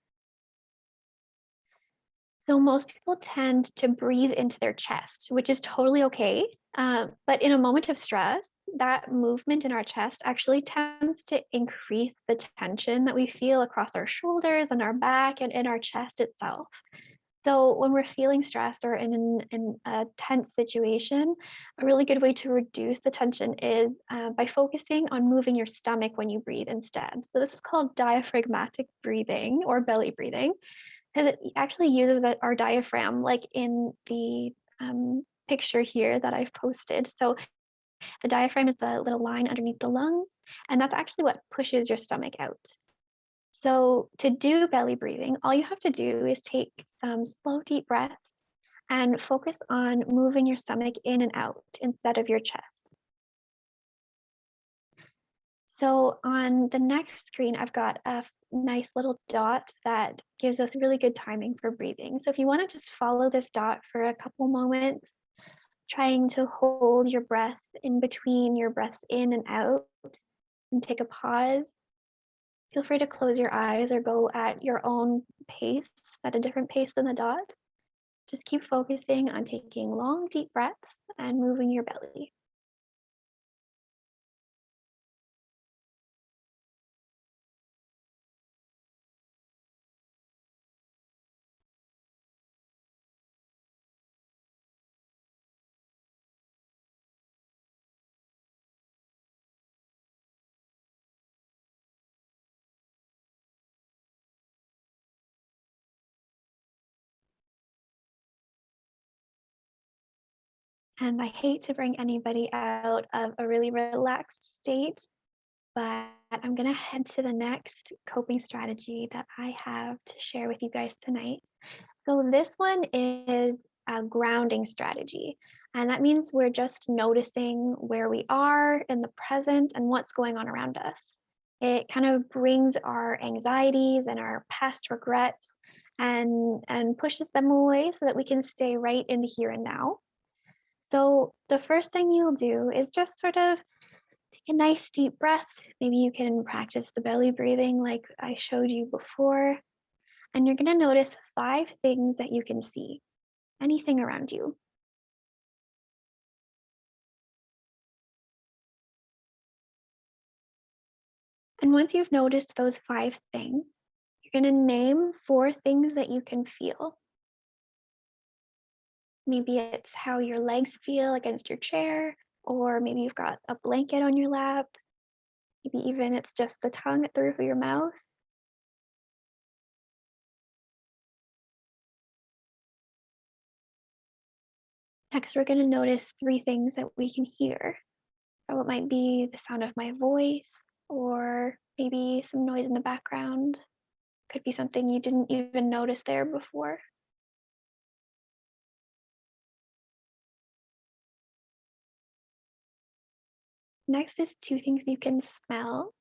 So most people tend to breathe into their chest, which is totally okay. But in a moment of stress, that movement in our chest actually tends to increase the tension that we feel across our shoulders and our back and in our chest itself. So when we're feeling stressed or in a tense situation, a really good way to reduce the tension is by focusing on moving your stomach when you breathe instead. So this is called diaphragmatic breathing or belly breathing, because it actually uses our diaphragm, like in the picture here that I've posted. So the diaphragm is the little line underneath the lungs, and that's actually what pushes your stomach out. So to do belly breathing, all you have to do is take some slow, deep breaths and focus on moving your stomach in and out instead of your chest. So on the next screen, I've got a nice little dot that gives us really good timing for breathing. So if you want to just follow this dot for a couple moments, trying to hold your breath in between your breaths in and out, and take a pause. Feel free to close your eyes or go at your own pace, at a different pace than the dot. Just keep focusing on taking long, deep breaths and moving your belly. And I hate to bring anybody out of a really relaxed state, but I'm going to head to the next coping strategy that I have to share with you guys tonight. So this one is a grounding strategy. And that means we're just noticing where we are in the present and what's going on around us. It kind of brings our anxieties and our past regrets and pushes them away so that we can stay right in the here and now. So the first thing you'll do is just sort of take a nice deep breath. Maybe you can practice the belly breathing like I showed you before. And you're going to notice 5 things that you can see, anything around you. And once you've noticed those 5 things, you're going to name 4 things that you can feel. Maybe it's how your legs feel against your chair, or maybe you've got a blanket on your lap. Maybe even it's just the tongue at the roof of your mouth. Next, we're going to notice 3 things that we can hear. So it might be the sound of my voice, or maybe some noise in the background. Could be something you didn't even notice there before. Next is 2 things you can smell.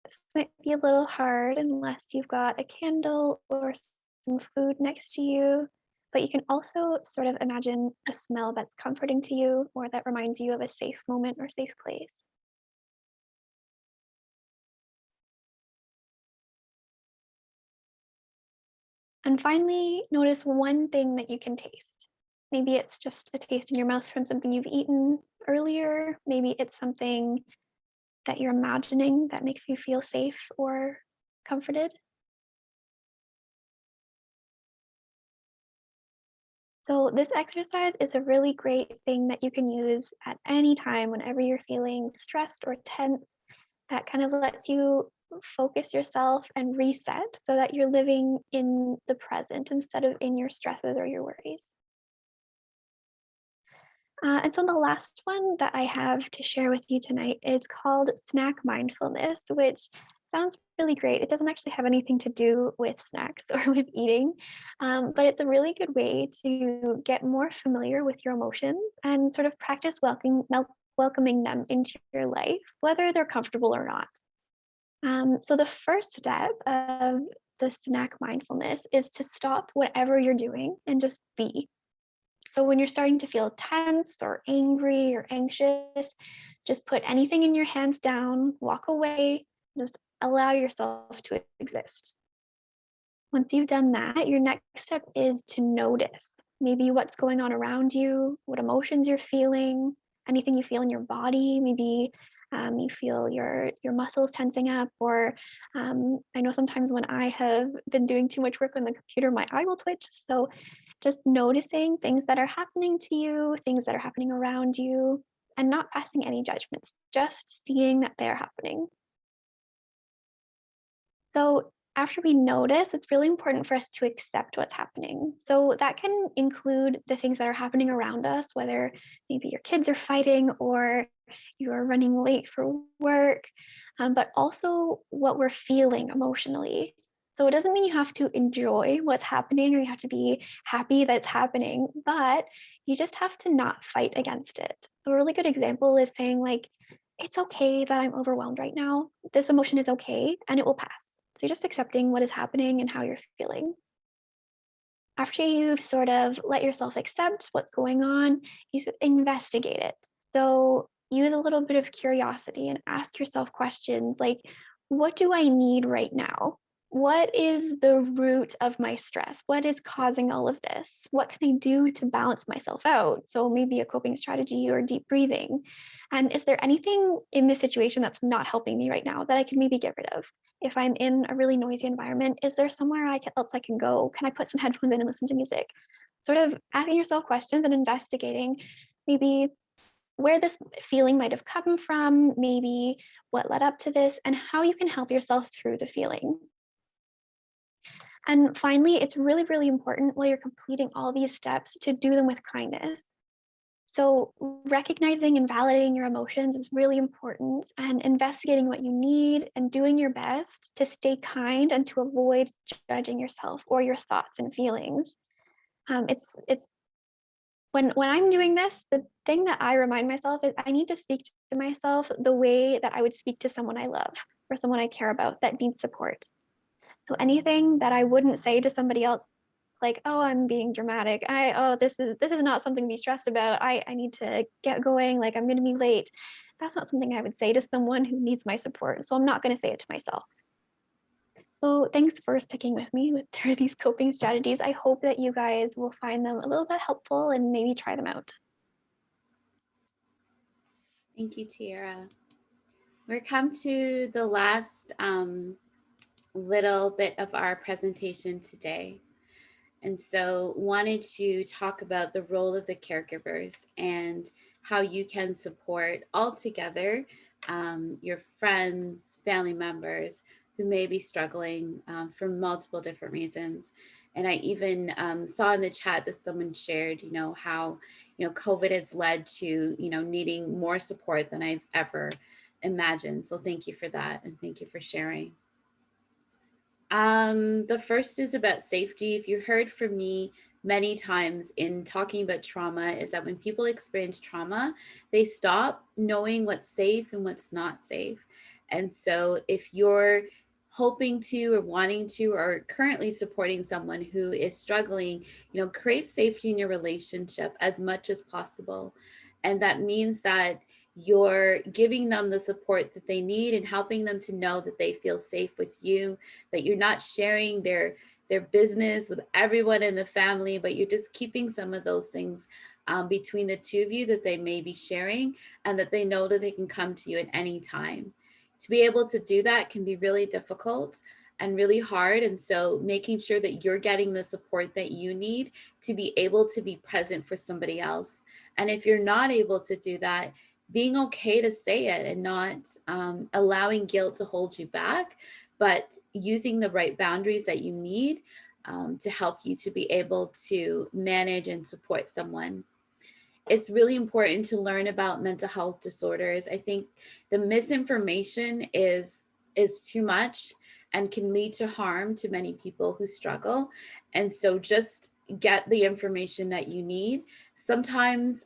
This might be a little hard unless you've got a candle or some food next to you, but you can also sort of imagine a smell that's comforting to you or that reminds you of a safe moment or safe place. And finally, notice 1 thing that you can taste. Maybe it's just a taste in your mouth from something you've eaten earlier. Maybe it's something that you're imagining that makes you feel safe or comforted. So this exercise is a really great thing that you can use at any time whenever you're feeling stressed or tense. That kind of lets you focus yourself and reset so that you're living in the present instead of in your stresses or your worries. And so the last one that I have to share with you tonight is called snack mindfulness, which sounds really great. It doesn't actually have anything to do with snacks or with eating, but it's a really good way to get more familiar with your emotions and sort of practice welcoming them into your life, whether they're comfortable or not. So the first step of the snack mindfulness is to stop whatever you're doing and just be. So when you're starting to feel tense or angry or anxious, just put anything in your hands down, walk away, just allow yourself to exist. Once you've done that, your next step is to notice maybe what's going on around you, what emotions you're feeling, anything you feel in your body. Maybe you feel your muscles tensing up, or I know sometimes when I have been doing too much work on the computer, my eye will twitch. So just noticing things that are happening to you, things that are happening around you, and not passing any judgments, just seeing that they're happening. So after we notice, it's really important for us to accept what's happening. So that can include the things that are happening around us, whether maybe your kids are fighting or you're running late for work, but also what we're feeling emotionally. So it doesn't mean you have to enjoy what's happening or you have to be happy that's happening, but you just have to not fight against it. So a really good example is saying, like, it's okay that I'm overwhelmed right now. This emotion is okay and it will pass. So you're just accepting what is happening and how you're feeling. After you've sort of let yourself accept what's going on, investigate it. So use a little bit of curiosity and ask yourself questions like, what do I need right now? What is the root of my stress? What is causing all of this? What can I do to balance myself out? So maybe a coping strategy or deep breathing. And is there anything in this situation that's not helping me right now that I can maybe get rid of? If I'm in a really noisy environment, is there somewhere else I can go? Can I put some headphones in and listen to music? Sort of asking yourself questions and investigating maybe where this feeling might have come from, maybe what led up to this, and how you can help yourself through the feeling. And finally, it's really, really important while you're completing all these steps to do them with kindness. So, recognizing and validating your emotions is really important, and investigating what you need and doing your best to stay kind and to avoid judging yourself or your thoughts and feelings. It's when I'm doing this, the thing that I remind myself is I need to speak to myself the way that I would speak to someone I love or someone I care about that needs support. So anything that I wouldn't say to somebody else, like, oh, I'm being dramatic. This is not something to be stressed about. I need to get going. Like, I'm going to be late. That's not something I would say to someone who needs my support. So I'm not going to say it to myself. So thanks for sticking with me through these coping strategies. I hope that you guys will find them a little bit helpful and maybe try them out. Thank you, Tiara. We're come to the last little bit of our presentation today. And so wanted to talk about the role of the caregivers and how you can support altogether your friends, family members who may be struggling for multiple different reasons. And I even saw in the chat that someone shared, how, COVID has led to, needing more support than I've ever imagined. So thank you for that. And thank you for sharing. The first is about safety. If you heard from me many times in talking about trauma, is that when people experience trauma, they stop knowing what's safe and what's not safe. And so if you're hoping to or wanting to or currently supporting someone who is struggling, create safety in your relationship as much as possible. And that means that you're giving them the support that they need and helping them to know that they feel safe with you, that you're not sharing their business with everyone in the family, but you're just keeping some of those things between the two of you that they may be sharing, and that they know that they can come to you at any time. To be able to do that can be really difficult and really hard. And so making sure that you're getting the support that you need to be able to be present for somebody else. And if you're not able to do that, being okay to say it and not allowing guilt to hold you back, but using the right boundaries that you need to help you to be able to manage and support someone. it's really important to learn about mental health disorders. I think the misinformation is too much and can lead to harm to many people who struggle. And so just get the information that you need. Sometimes,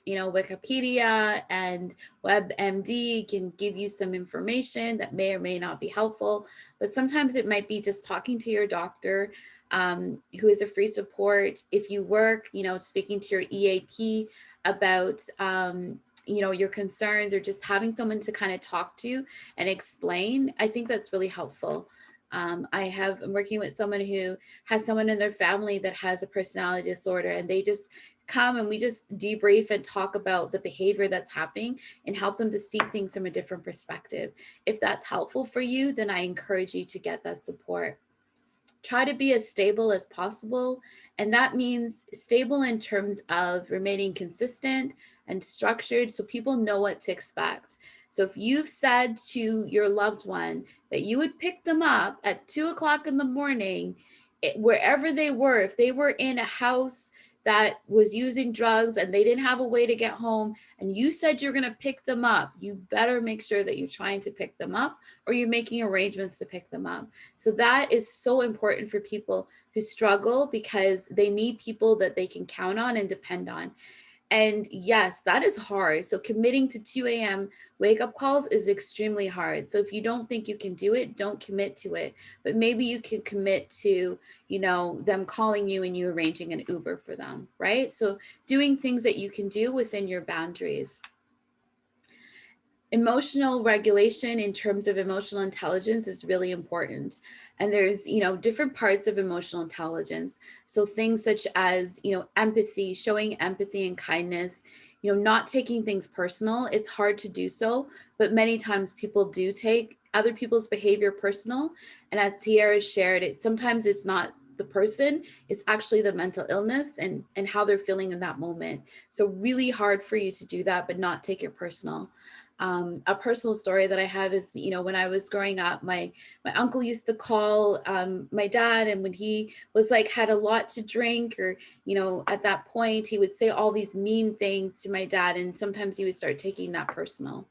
Wikipedia and WebMD can give you some information that may or may not be helpful, but sometimes it might be just talking to your doctor, who is a free support. If you work, speaking to your EAP about, your concerns, or just having someone to kind of talk to and explain, I think that's really helpful. I'm working with someone who has someone in their family that has a personality disorder, and they just come and we just debrief and talk about the behavior that's happening and help them to see things from a different perspective. If that's helpful for you, then I encourage you to get that support. Try to be as stable as possible. And that means stable in terms of remaining consistent and structured so people know what to expect. So if you've said to your loved one that you would pick them up at 2:00 in the morning, wherever they were, if they were in a house that was using drugs and they didn't have a way to get home, and you said you're going to pick them up, you better make sure that you're trying to pick them up, or you're making arrangements to pick them up. So that is so important for people who struggle, because they need people that they can count on and depend on. And yes, that is hard. So committing to 2 a.m. wake up calls is extremely hard. So if you don't think you can do it, don't commit to it. But maybe you can commit to, them calling you and you arranging an Uber for them, right? So doing things that you can do within your boundaries. Emotional regulation in terms of emotional intelligence is really important. And there's, different parts of emotional intelligence. So things such as, empathy, showing empathy and kindness, not taking things personal. It's hard to do so, but many times people do take other people's behavior personal. And as Tiara shared, sometimes it's not the person, it's actually the mental illness and how they're feeling in that moment. So really hard for you to do that, but not take it personal. A personal story that I have is, when I was growing up, my uncle used to call my dad, and when he was had a lot to drink, or, at that point, he would say all these mean things to my dad, and sometimes he would start taking that personal.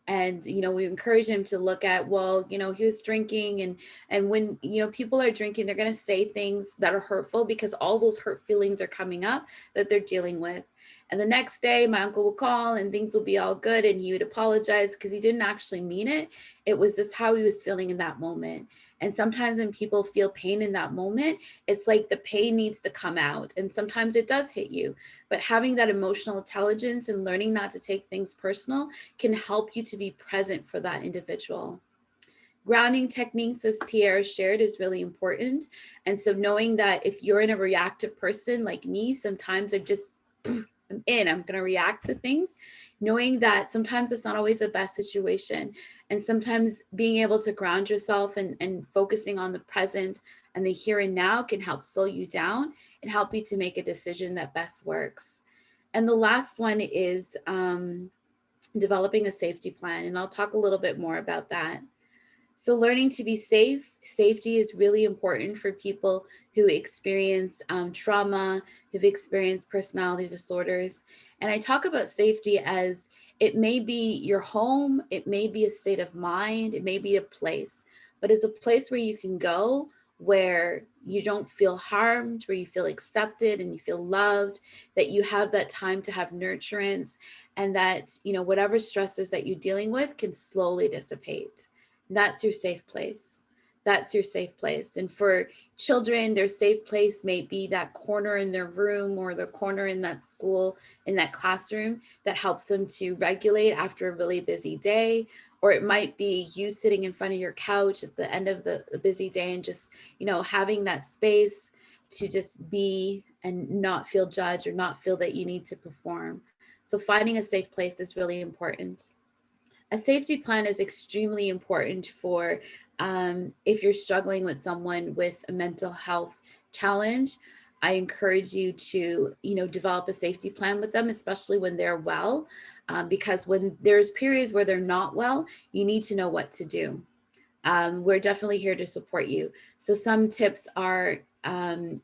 And, we encourage him to look at, well, he was drinking, and when, people are drinking, they're going to say things that are hurtful because all those hurt feelings are coming up that they're dealing with. And the next day my uncle would call and things will be all good, and he would apologize because he didn't actually mean it. It was just how he was feeling in that moment. And sometimes when people feel pain in that moment, it's like the pain needs to come out. And sometimes it does hit you. But having that emotional intelligence and learning not to take things personal can help you to be present for that individual. Grounding techniques, as Tiara shared, is really important. And so knowing that if you're in a reactive person like me, sometimes I'm going to react to things, knowing that sometimes it's not always the best situation. And sometimes being able to ground yourself and focusing on the present and the here and now can help slow you down and help you to make a decision that best works. And the last one is developing a safety plan. And I'll talk a little bit more about that. So learning to be safe, safety is really important for people who experience trauma, who've experienced personality disorders. And I talk about safety as it may be your home, it may be a state of mind, it may be a place, but it's a place where you can go where you don't feel harmed, where you feel accepted and you feel loved, that you have that time to have nurturance, and that, whatever stressors that you're dealing with can slowly dissipate. That's your safe place. That's your safe place. And for children, their safe place may be that corner in their room or the corner in that school, in that classroom that helps them to regulate after a really busy day. Or it might be you sitting in front of your couch at the end of the busy day and just, having that space to just be and not feel judged or not feel that you need to perform. So finding a safe place is really important. A safety plan is extremely important for if you're struggling with someone with a mental health challenge. I encourage you to, develop a safety plan with them, especially when they're well, because when there's periods where they're not well, you need to know what to do. We're definitely here to support you. So some tips are,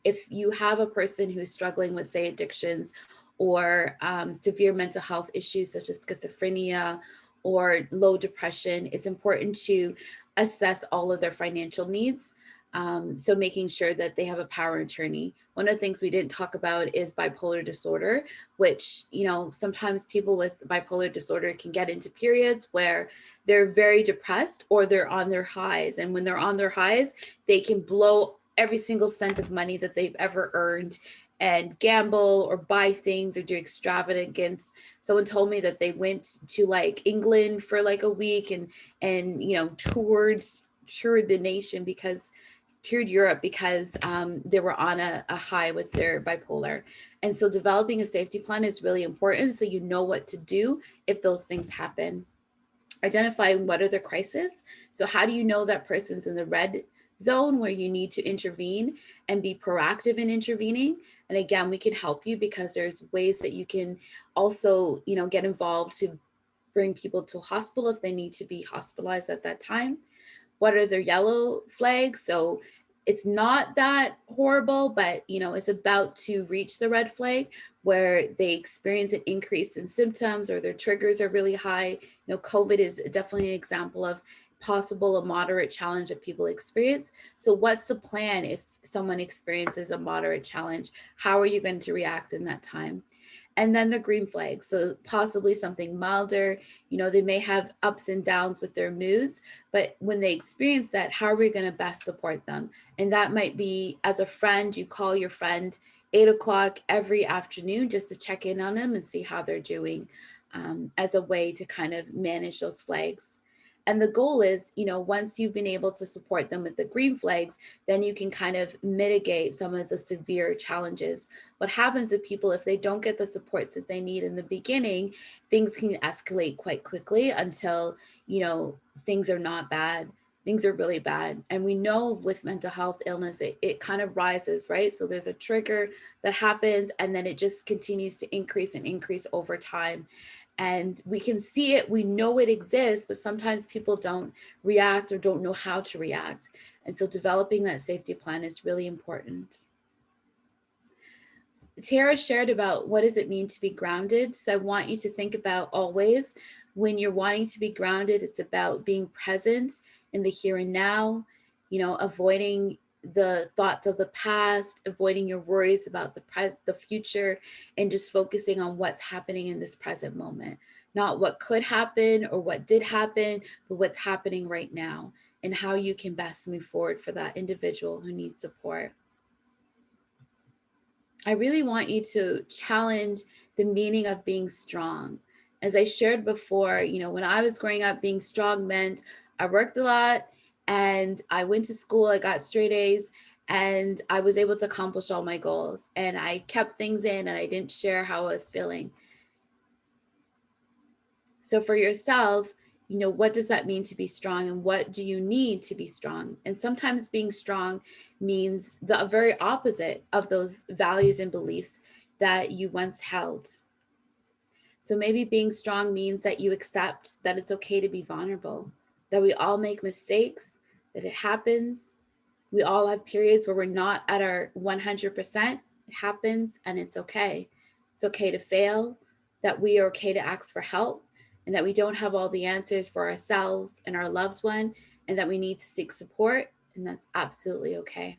if you have a person who's struggling with, say, addictions, or severe mental health issues such as schizophrenia or low depression, it's important to assess all of their financial needs. So making sure that they have a power of attorney. One of the things we didn't talk about is bipolar disorder, which, you know, sometimes people with bipolar disorder can get into periods where they're very depressed or they're on their highs. And when they're on their highs, they can blow every single cent of money that they've ever earned and gamble or buy things or do extravagance. Someone told me that they went to like England for like a week and you know, toured the nation because toured Europe because they were on a high with their bipolar. And so developing a safety plan is really important, so you know what to do if those things happen. Identifying what are the crises. So how do you know that person's in the red zone where you need to intervene and be proactive in intervening? And again, we can help you because there's ways that you can also, you know, get involved to bring people to a hospital if they need to be hospitalized at that time. What are their yellow flags? So it's not that horrible, but you know, it's about to reach the red flag where they experience an increase in symptoms or their triggers are really high. You know, COVID is definitely an example of possible a moderate challenge that people experience. So what's the plan if someone experiences a moderate challenge? How are you going to react in that time? And then the green flag, so possibly something milder. You know, they may have ups and downs with their moods, but when they experience that, how are we going to best support them? And that might be, as a friend, you call your friend 8 o'clock every afternoon just to check in on them and see how they're doing, as a way to kind of manage those flags. And the goal is, you know, once you've been able to support them with the green flags, then you can kind of mitigate some of the severe challenges. What happens if people, if they don't get the supports that they need in the beginning, things can escalate quite quickly until, you know, things are not bad. Things are really bad. And we know with mental health illness, it kind of rises, right? So there's a trigger that happens and then it just continues to increase and increase over time. And we can see it, we know it exists, but sometimes people don't react or don't know how to react. And so developing that safety plan is really important. Tara shared about what does it mean to be grounded. So I want you to think about always when you're wanting to be grounded, it's about being present in the here and now, you know, avoiding the thoughts of the past, avoiding your worries about the future, and just focusing on what's happening in this present moment. Not what could happen or what did happen, but what's happening right now and how you can best move forward for that individual who needs support. I really want you to challenge the meaning of being strong. As I shared before, you know, when I was growing up, being strong meant I worked a lot and I went to school, I got straight A's, and I was able to accomplish all my goals. And I kept things in and I didn't share how I was feeling. So for yourself, you know, what does that mean to be strong and what do you need to be strong? And sometimes being strong means the very opposite of those values and beliefs that you once held. So maybe being strong means that you accept that it's okay to be vulnerable, that we all make mistakes, that it happens. We all have periods where we're not at our 100%. It happens and it's okay. It's okay to fail, that we are okay to ask for help, and that we don't have all the answers for ourselves and our loved one, and that we need to seek support, and that's absolutely okay.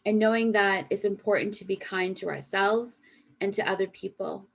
And knowing that it's important to be kind to ourselves and to other people.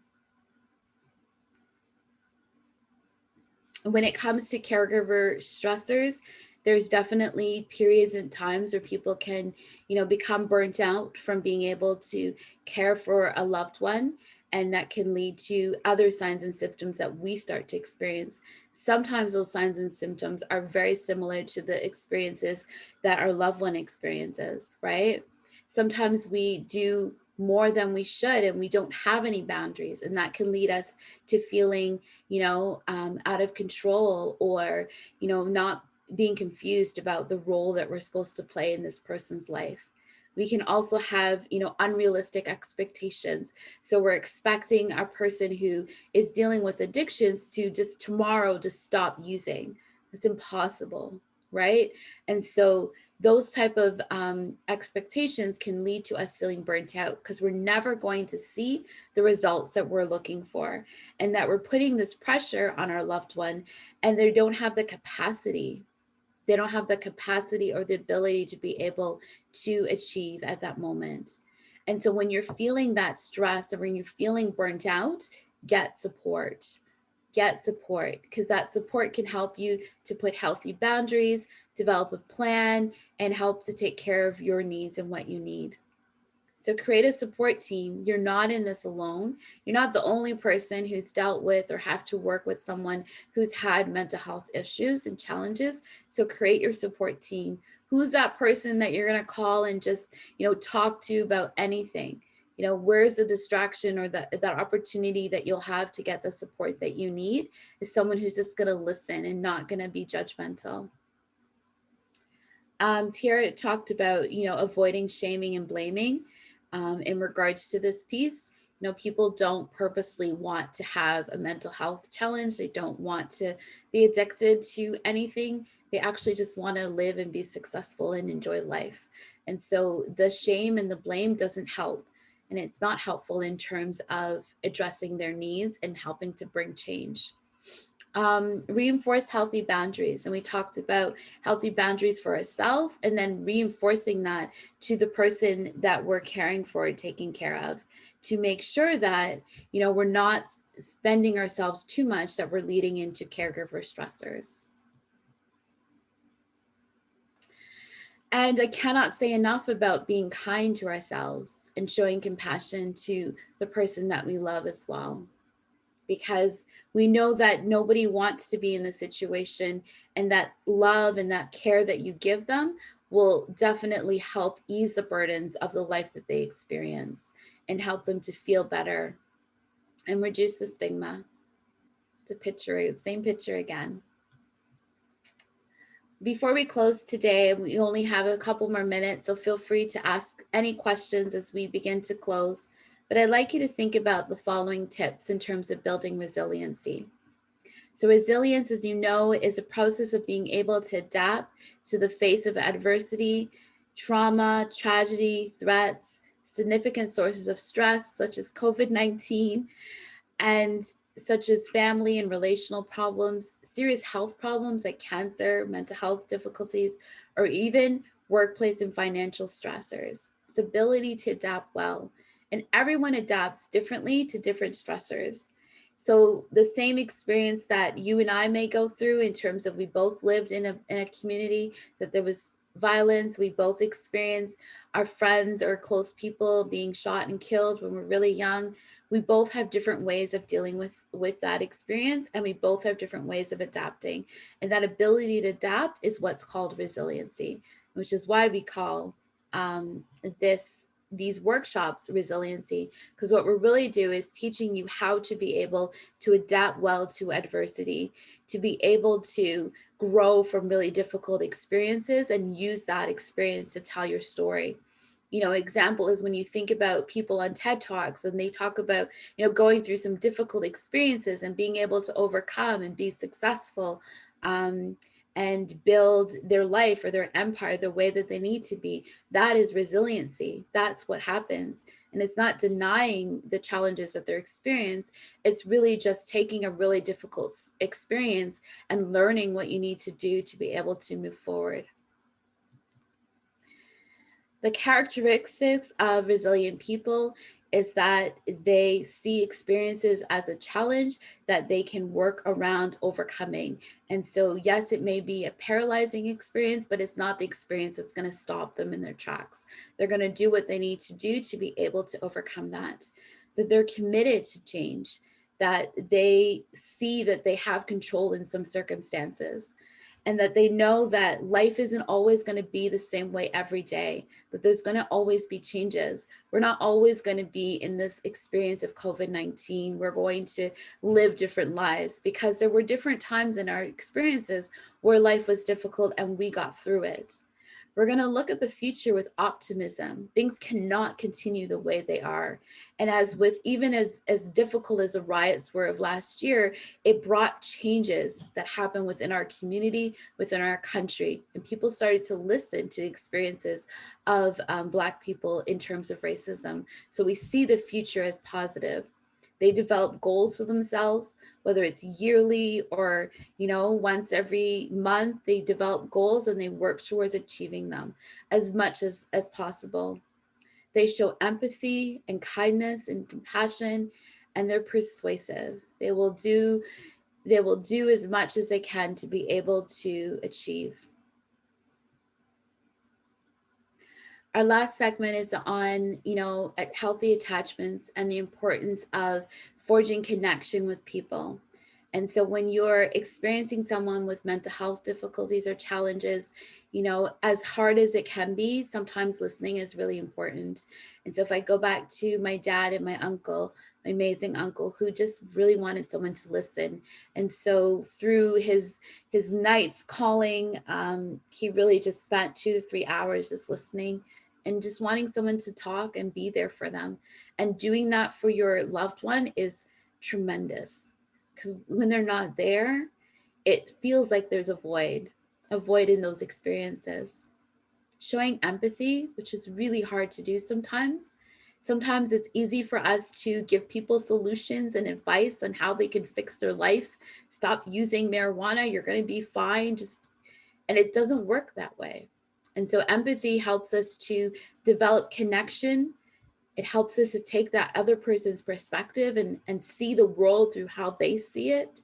When it comes to caregiver stressors, there's definitely periods and times where people can, you know, become burnt out from being able to care for a loved one. And that can lead to other signs and symptoms that we start to experience. Sometimes those signs and symptoms are very similar to the experiences that our loved one experiences, right? Sometimes we do more than we should and we don't have any boundaries, and that can lead us to feeling, you know, out of control, or, you know, not being confused about the role that we're supposed to play in this person's life. We can also have, you know, unrealistic expectations. So we're expecting our person who is dealing with addictions to just tomorrow just stop using. It's impossible, right? And so those type of expectations can lead to us feeling burnt out, because we're never going to see the results that we're looking for, and that we're putting this pressure on our loved one, and they don't have the capacity. They don't have the capacity or the ability to be able to achieve at that moment. And so when you're feeling that stress, or when you're feeling burnt out, get support. Get support, because that support can help you to put healthy boundaries, develop a plan, and help to take care of your needs and what you need. So create a support team. You're not in this alone. You're not the only person who's dealt with or have to work with someone who's had mental health issues and challenges. So create your support team. Who's that person that you're going to call and just, talk to about anything? Where's the distraction or that opportunity that you'll have to get the support that you need is someone who's just going to listen and not going to be judgmental. Tiara talked about, avoiding shaming and blaming in regards to this piece. People don't purposely want to have a mental health challenge. They don't want to be addicted to anything. They actually just want to live and be successful and enjoy life. And so the shame and the blame doesn't help. And it's not helpful in terms of addressing their needs and helping to bring change. Reinforce healthy boundaries. And we talked about healthy boundaries for ourselves, and then reinforcing that to the person that we're caring for and taking care of, to make sure that, we're not spending ourselves too much, that we're leading into caregiver stressors. And I cannot say enough about being kind to ourselves and showing compassion to the person that we love as well, because we know that nobody wants to be in this situation, and that love and that care that you give them will definitely help ease the burdens of the life that they experience and help them to feel better and reduce the stigma. Same picture again. Before we close today, we only have a couple more minutes, so feel free to ask any questions as we begin to close. But I'd like you to think about the following tips in terms of building resiliency. So resilience, as you know, is a process of being able to adapt to the face of adversity, trauma, tragedy, threats, significant sources of stress, such as COVID-19, and such as family and relational problems, serious health problems like cancer, mental health difficulties, or even workplace and financial stressors. It's ability to adapt well. And everyone adapts differently to different stressors. So the same experience that you and I may go through in terms of we both lived in a community that there was violence, we both experienced our friends or close people being shot and killed when we're really young. We both have different ways of dealing with that experience, and we both have different ways of adapting. And that ability to adapt is what's called resiliency, which is why we call these workshops resiliency, because what we're really doing is teaching you how to be able to adapt well to adversity, to be able to grow from really difficult experiences and use that experience to tell your story. Example is when you think about people on TED Talks and they talk about, going through some difficult experiences and being able to overcome and be successful and build their life or their empire the way that they need to be. That is resiliency. That's what happens. And it's not denying the challenges that they're experiencing. It's really just taking a really difficult experience and learning what you need to do to be able to move forward. The characteristics of resilient people is that they see experiences as a challenge that they can work around overcoming. And so, yes, it may be a paralyzing experience, but it's not the experience that's going to stop them in their tracks. They're going to do what they need to do to be able to overcome that. That they're committed to change, that they see that they have control in some circumstances, and that they know that life isn't always going to be the same way every day, that there's going to always be changes. We're not always going to be in this experience of COVID-19. We're going to live different lives because there were different times in our experiences where life was difficult and we got through it. We're going to look at the future with optimism. Things cannot continue the way they are. And even as difficult as the riots were of last year, it brought changes that happened within our community, within our country. And people started to listen to experiences of Black people in terms of racism. So we see the future as positive. They develop goals for themselves, whether it's yearly or, once every month. They develop goals and they work towards achieving them as much as possible. They show empathy and kindness and compassion, and they're persuasive. They will do as much as they can to be able to achieve. Our last segment is on, healthy attachments and the importance of forging connection with people. And so when you're experiencing someone with mental health difficulties or challenges, as hard as it can be, sometimes listening is really important. And so if I go back to my dad and my uncle, my amazing uncle, who just really wanted someone to listen. And so through his nights calling, he really just spent 2 to 3 hours just listening and just wanting someone to talk and be there for them. And doing that for your loved one is tremendous, because when they're not there, it feels like there's a void in those experiences. Showing empathy, which is really hard to do sometimes. Sometimes it's easy for us to give people solutions and advice on how they can fix their life. Stop using marijuana, you're going to be fine. And it doesn't work that way. And so empathy helps us to develop connection. It helps us to take that other person's perspective and see the world through how they see it.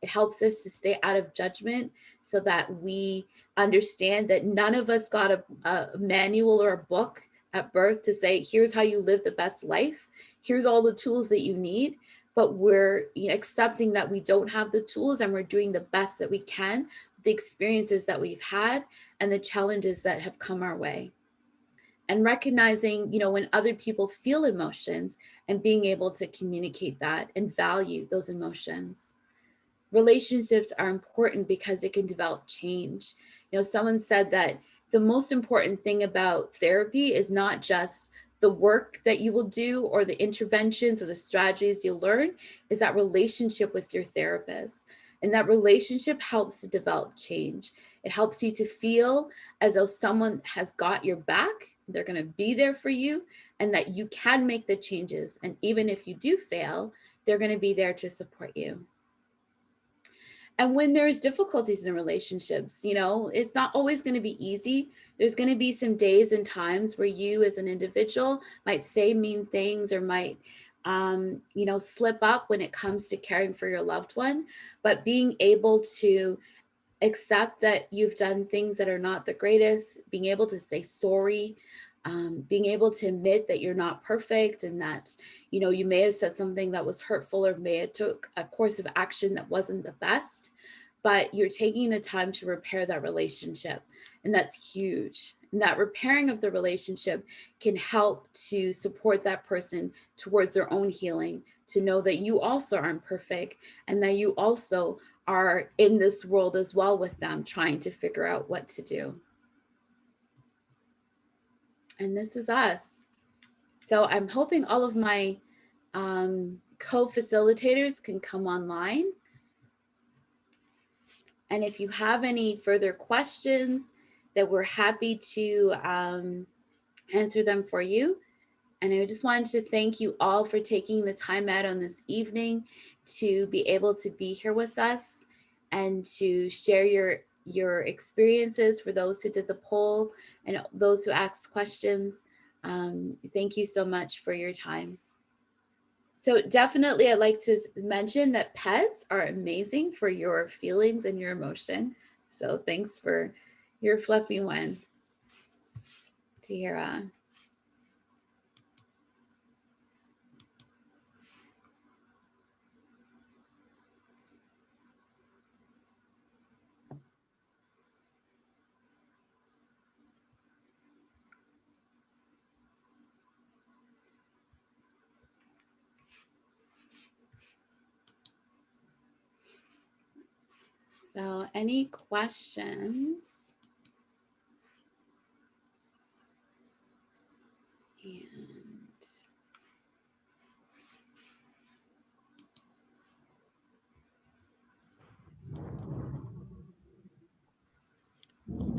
It helps us to stay out of judgment so that we understand that none of us got a manual or a book at birth to say, here's how you live the best life. Here's all the tools that you need. But we're accepting that we don't have the tools, and we're doing the best that we can with the experiences that we've had and the challenges that have come our way. And recognizing, when other people feel emotions and being able to communicate that and value those emotions. Relationships are important because it can develop change. Someone said that the most important thing about therapy is not just the work that you will do or the interventions or the strategies you'll learn, is that relationship with your therapist. And that relationship helps to develop change. It helps you to feel as though someone has got your back, they're going to be there for you, and that you can make the changes. And even if you do fail, they're going to be there to support you. And when there's difficulties in relationships, it's not always going to be easy. There's going to be some days and times where you as an individual might say mean things or might, slip up when it comes to caring for your loved one. But being able to accept that you've done things that are not the greatest, being able to say sorry, being able to admit that you're not perfect and that, you may have said something that was hurtful or may have took a course of action that wasn't the best, but you're taking the time to repair that relationship. And that's huge. And that repairing of the relationship can help to support that person towards their own healing, to know that you also aren't perfect and that you also are in this world as well with them, trying to figure out what to do. And this is us. So I'm hoping all of my co-facilitators can come online. And if you have any further questions, that we're happy to answer them for you. And I just wanted to thank you all for taking the time out on this evening to be able to be here with us and to share your experiences for those who did the poll and those who asked questions. Thank you so much for your time. So definitely I'd like to mention that pets are amazing for your feelings and your emotion. So thanks for your fluffy one, Tiara. So any questions? And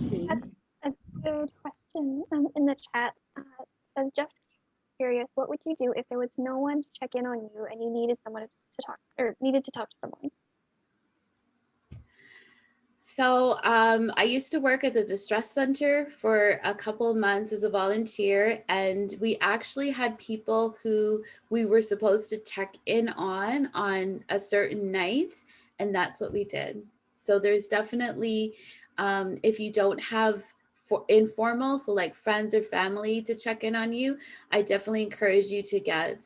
Okay. That's a good question in the chat. Says, just curious, what would you do if there was no one to check in on you and you needed someone to talk, or needed to talk to someone? so I used to work at the distress center for a couple of months as a volunteer, and we actually had people who we were supposed to check in on a certain night, and that's what we did. So there's definitely, if you don't have for informal, so like friends or family to check in on you, I definitely encourage you to get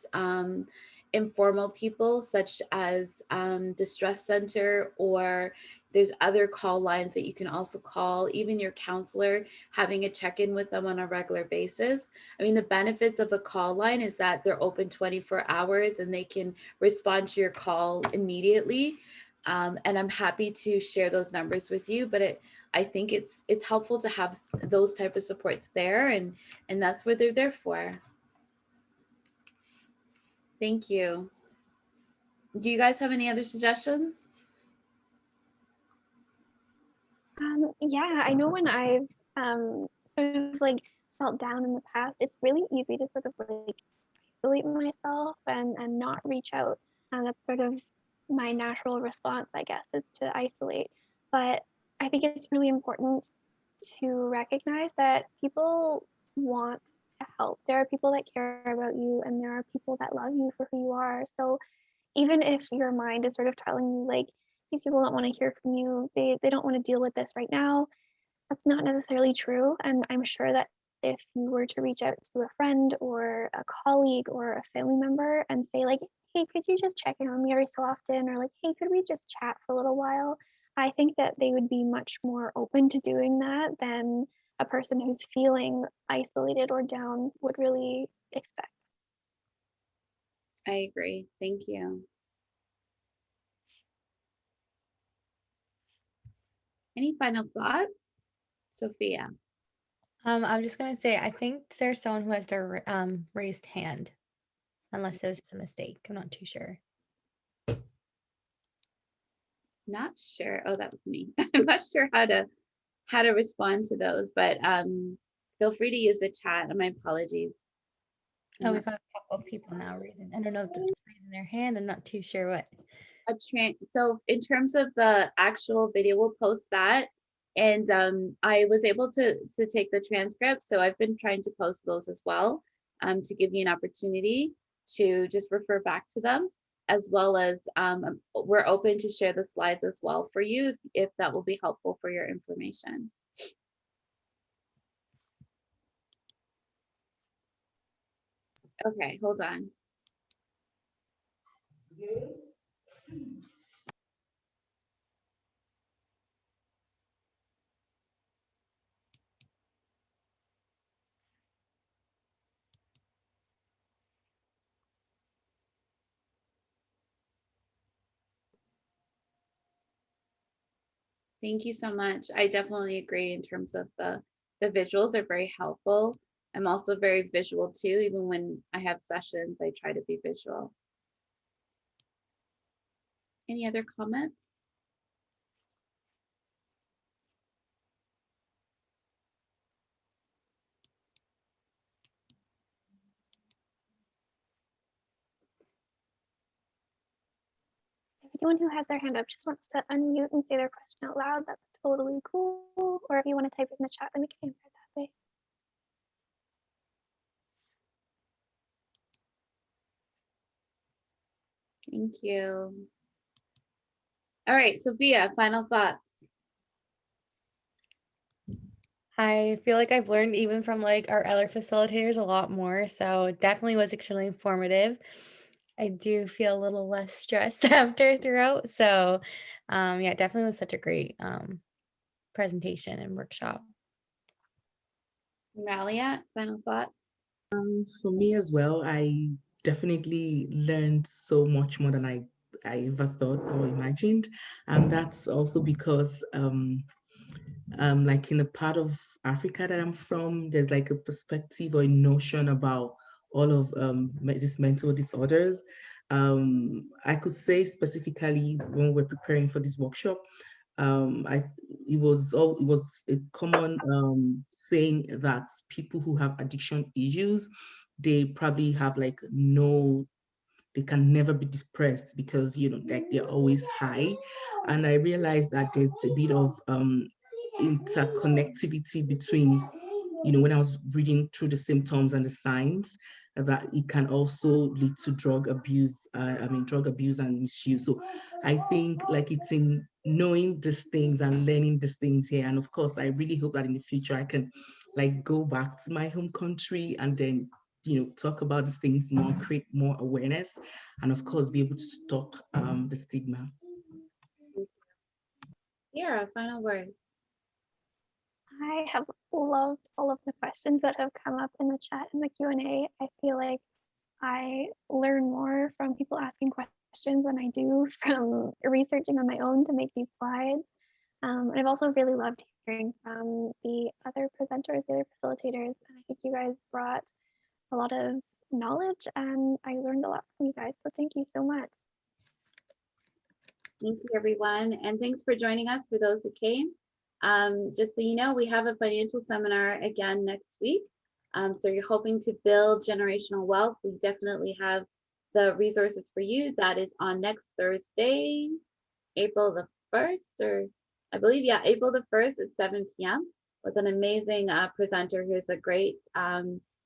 informal people such as the stress center, or there's other call lines that you can also call, even your counselor, having a check-in with them on a regular basis. I mean, the benefits of a call line is that they're open 24 hours and they can respond to your call immediately. And I'm happy to share those numbers with you, but I think it's helpful to have those type of supports there, and that's what they're there for. Thank you. Do you guys have any other suggestions? Yeah, I know when I've sort of like felt down in the past, it's really easy to sort of like isolate myself and not reach out. And that's sort of my natural response, I guess, is to isolate. But I think it's really important to recognize that people want to help. There are people that care about you, and there are people that love you for who you are. So even if your mind is sort of telling you like these people don't want to hear from you, they don't want to deal with this right now, that's not necessarily true. And I'm sure that if you were to reach out to a friend or a colleague or a family member and say like, hey, could you just check in on me every so often, or like, hey, could we just chat for a little while, I think that they would be much more open to doing that than a person who's feeling isolated or down would really expect. I agree. Thank you. Any final thoughts? Sophia? I'm just gonna say, I think there's someone who has their raised hand, unless it was just a mistake. I'm not too sure. Not sure. Oh, that was me. I'm not sure how to respond to those, but feel free to use the chat. And my apologies. Oh, we've got a couple of people now raising. I don't know if they're just raising their hand. I'm not too sure what. So in terms of the actual video, we'll post that. And I was able to take the transcript. So I've been trying to post those as well, to give you an opportunity to just refer back to them, as well as we're open to share the slides as well for you if that will be helpful for your information. Okay, hold on. Thank you so much. I definitely agree in terms of the visuals are very helpful. I'm also very visual too. Even when I have sessions, I try to be visual. Any other comments? If anyone who has their hand up just wants to unmute and say their question out loud, that's totally cool. Or if you want to type it in the chat, then we can answer it that way. Thank you. All right, Sophia, final thoughts. I feel like I've learned even from like our other facilitators a lot more. So it definitely was extremely informative. I do feel a little less stressed after throughout. So yeah, it definitely was such a great presentation and workshop. Ralia, final thoughts. For me as well, I definitely learned so much more than I ever thought or imagined. And that's also because like in the part of Africa that I'm from, there's like a perspective or a notion about all of these mental disorders. I could say specifically when we're preparing for this workshop, I it was a common saying that people who have addiction issues, they probably have like no, they can never be depressed because like they're always high. And I realized that there's a bit of interconnectivity between, when I was reading through the symptoms and the signs, that it can also lead to drug abuse. Drug abuse and misuse. So I think like it's in knowing these things and learning these things here. And of course, I really hope that in the future I can like go back to my home country and then talk about these things more, create more awareness, and of course be able to stop the stigma. Yeah, final words. I have loved all of the questions that have come up in the chat and the Q&A. I feel like I learn more from people asking questions than I do from researching on my own to make these slides. And I've also really loved hearing from the other presenters, the other facilitators, and I think you guys brought a lot of knowledge and I learned a lot from you guys. So thank you so much. Thank you, everyone. And thanks for joining us for those who came. Just so you know, we have a financial seminar again next week. So you're hoping to build generational wealth. We definitely have the resources for you. That is on next Thursday, April the 1st, or I believe, yeah, April the 1st at 7 p.m. with an amazing presenter who's a great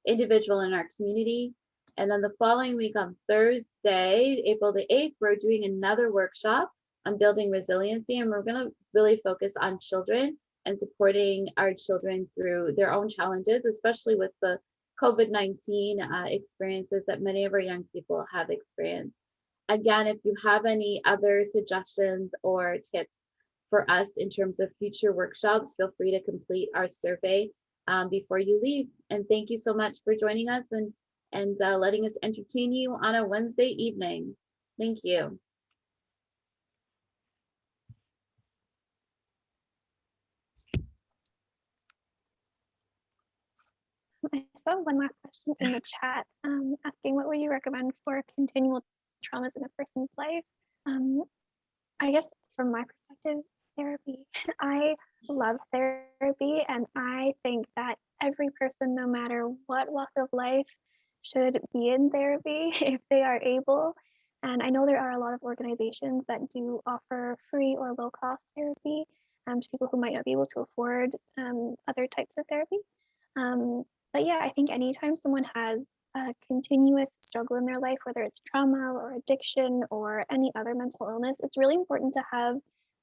individual in our community. And then the following week on Thursday, April the 8th, we're doing another workshop on building resiliency. And we're going to really focus on children and supporting our children through their own challenges, especially with the COVID-19 experiences that many of our young people have experienced. Again, if you have any other suggestions or tips for us in terms of future workshops, feel free to complete our survey before you leave. And thank you so much for joining us and letting us entertain you on a Wednesday evening. Thank you. I saw one last question in the chat asking what would you recommend for continual traumas in a person's life? I guess from my perspective, therapy. I love therapy and I think that every person, no matter what walk of life, should be in therapy if they are able. And I know there are a lot of organizations that do offer free or low cost therapy to people who might not be able to afford other types of therapy. But yeah, I think anytime someone has a continuous struggle in their life, whether it's trauma or addiction or any other mental illness, it's really important to have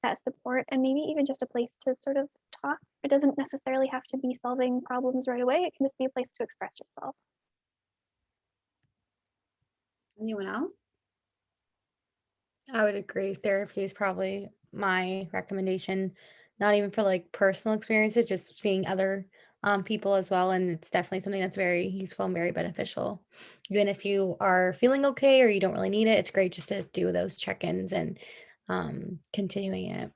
that support and maybe even just a place to sort of talk. It doesn't necessarily have to be solving problems right away. It can just be a place to express yourself. Anyone else? I would agree. Therapy is probably my recommendation, not even for like personal experiences, just seeing other people as well. And it's definitely something that's very useful and very beneficial. Even if you are feeling okay or you don't really need it, it's great just to do those check-ins and continuing it.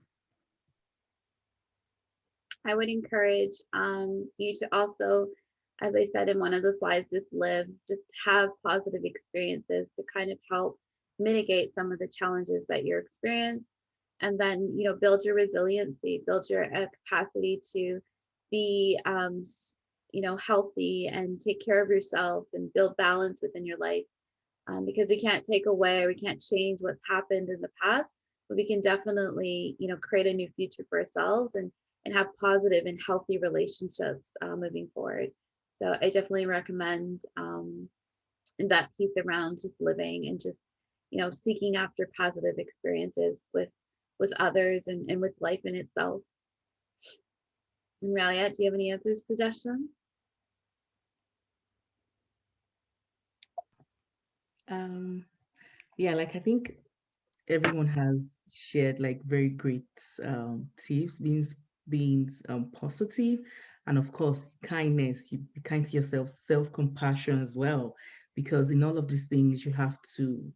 I would encourage you to also, as I said in one of the slides, just have positive experiences to kind of help mitigate some of the challenges that you're experiencing. And then, build your resiliency, build your capacity to be, healthy and take care of yourself and build balance within your life. Because we can't take away, we can't change what's happened in the past, but we can definitely, create a new future for ourselves and have positive and healthy relationships moving forward. So I definitely recommend that piece around just living and just, seeking after positive experiences with others and with life in itself. And Ralia, do you have any other suggestions? Yeah, like I think everyone has shared like very great tips, being positive, and of course kindness. You be kind to yourself, self-compassion as well, because in all of these things you have to,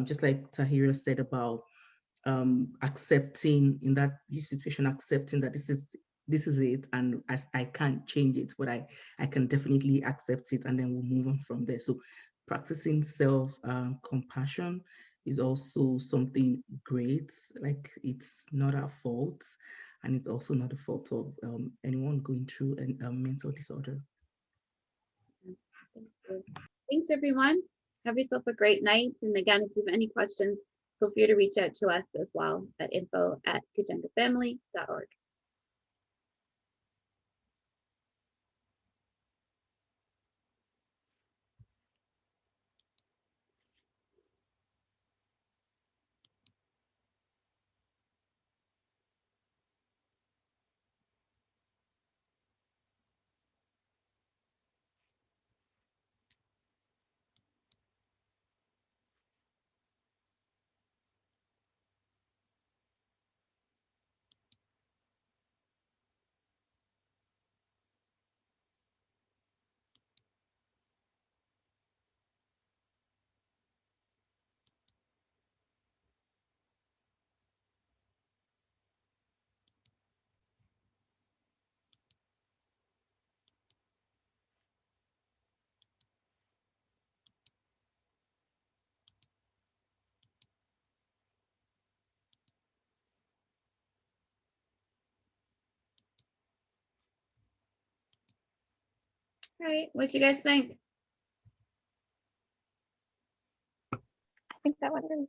just like Tahira said about accepting in that situation, accepting that this is this is it, and I can't change it, but I can definitely accept it, and then we'll move on from there. So practicing self compassion is also something great. Like, it's not our fault, and it's also not the fault of anyone going through a mental disorder. Thanks, everyone. Have yourself a great night. And again, if you have any questions, feel free to reach out to us as well at info@kajengafamily.org. All right, what do you guys think? I think that went really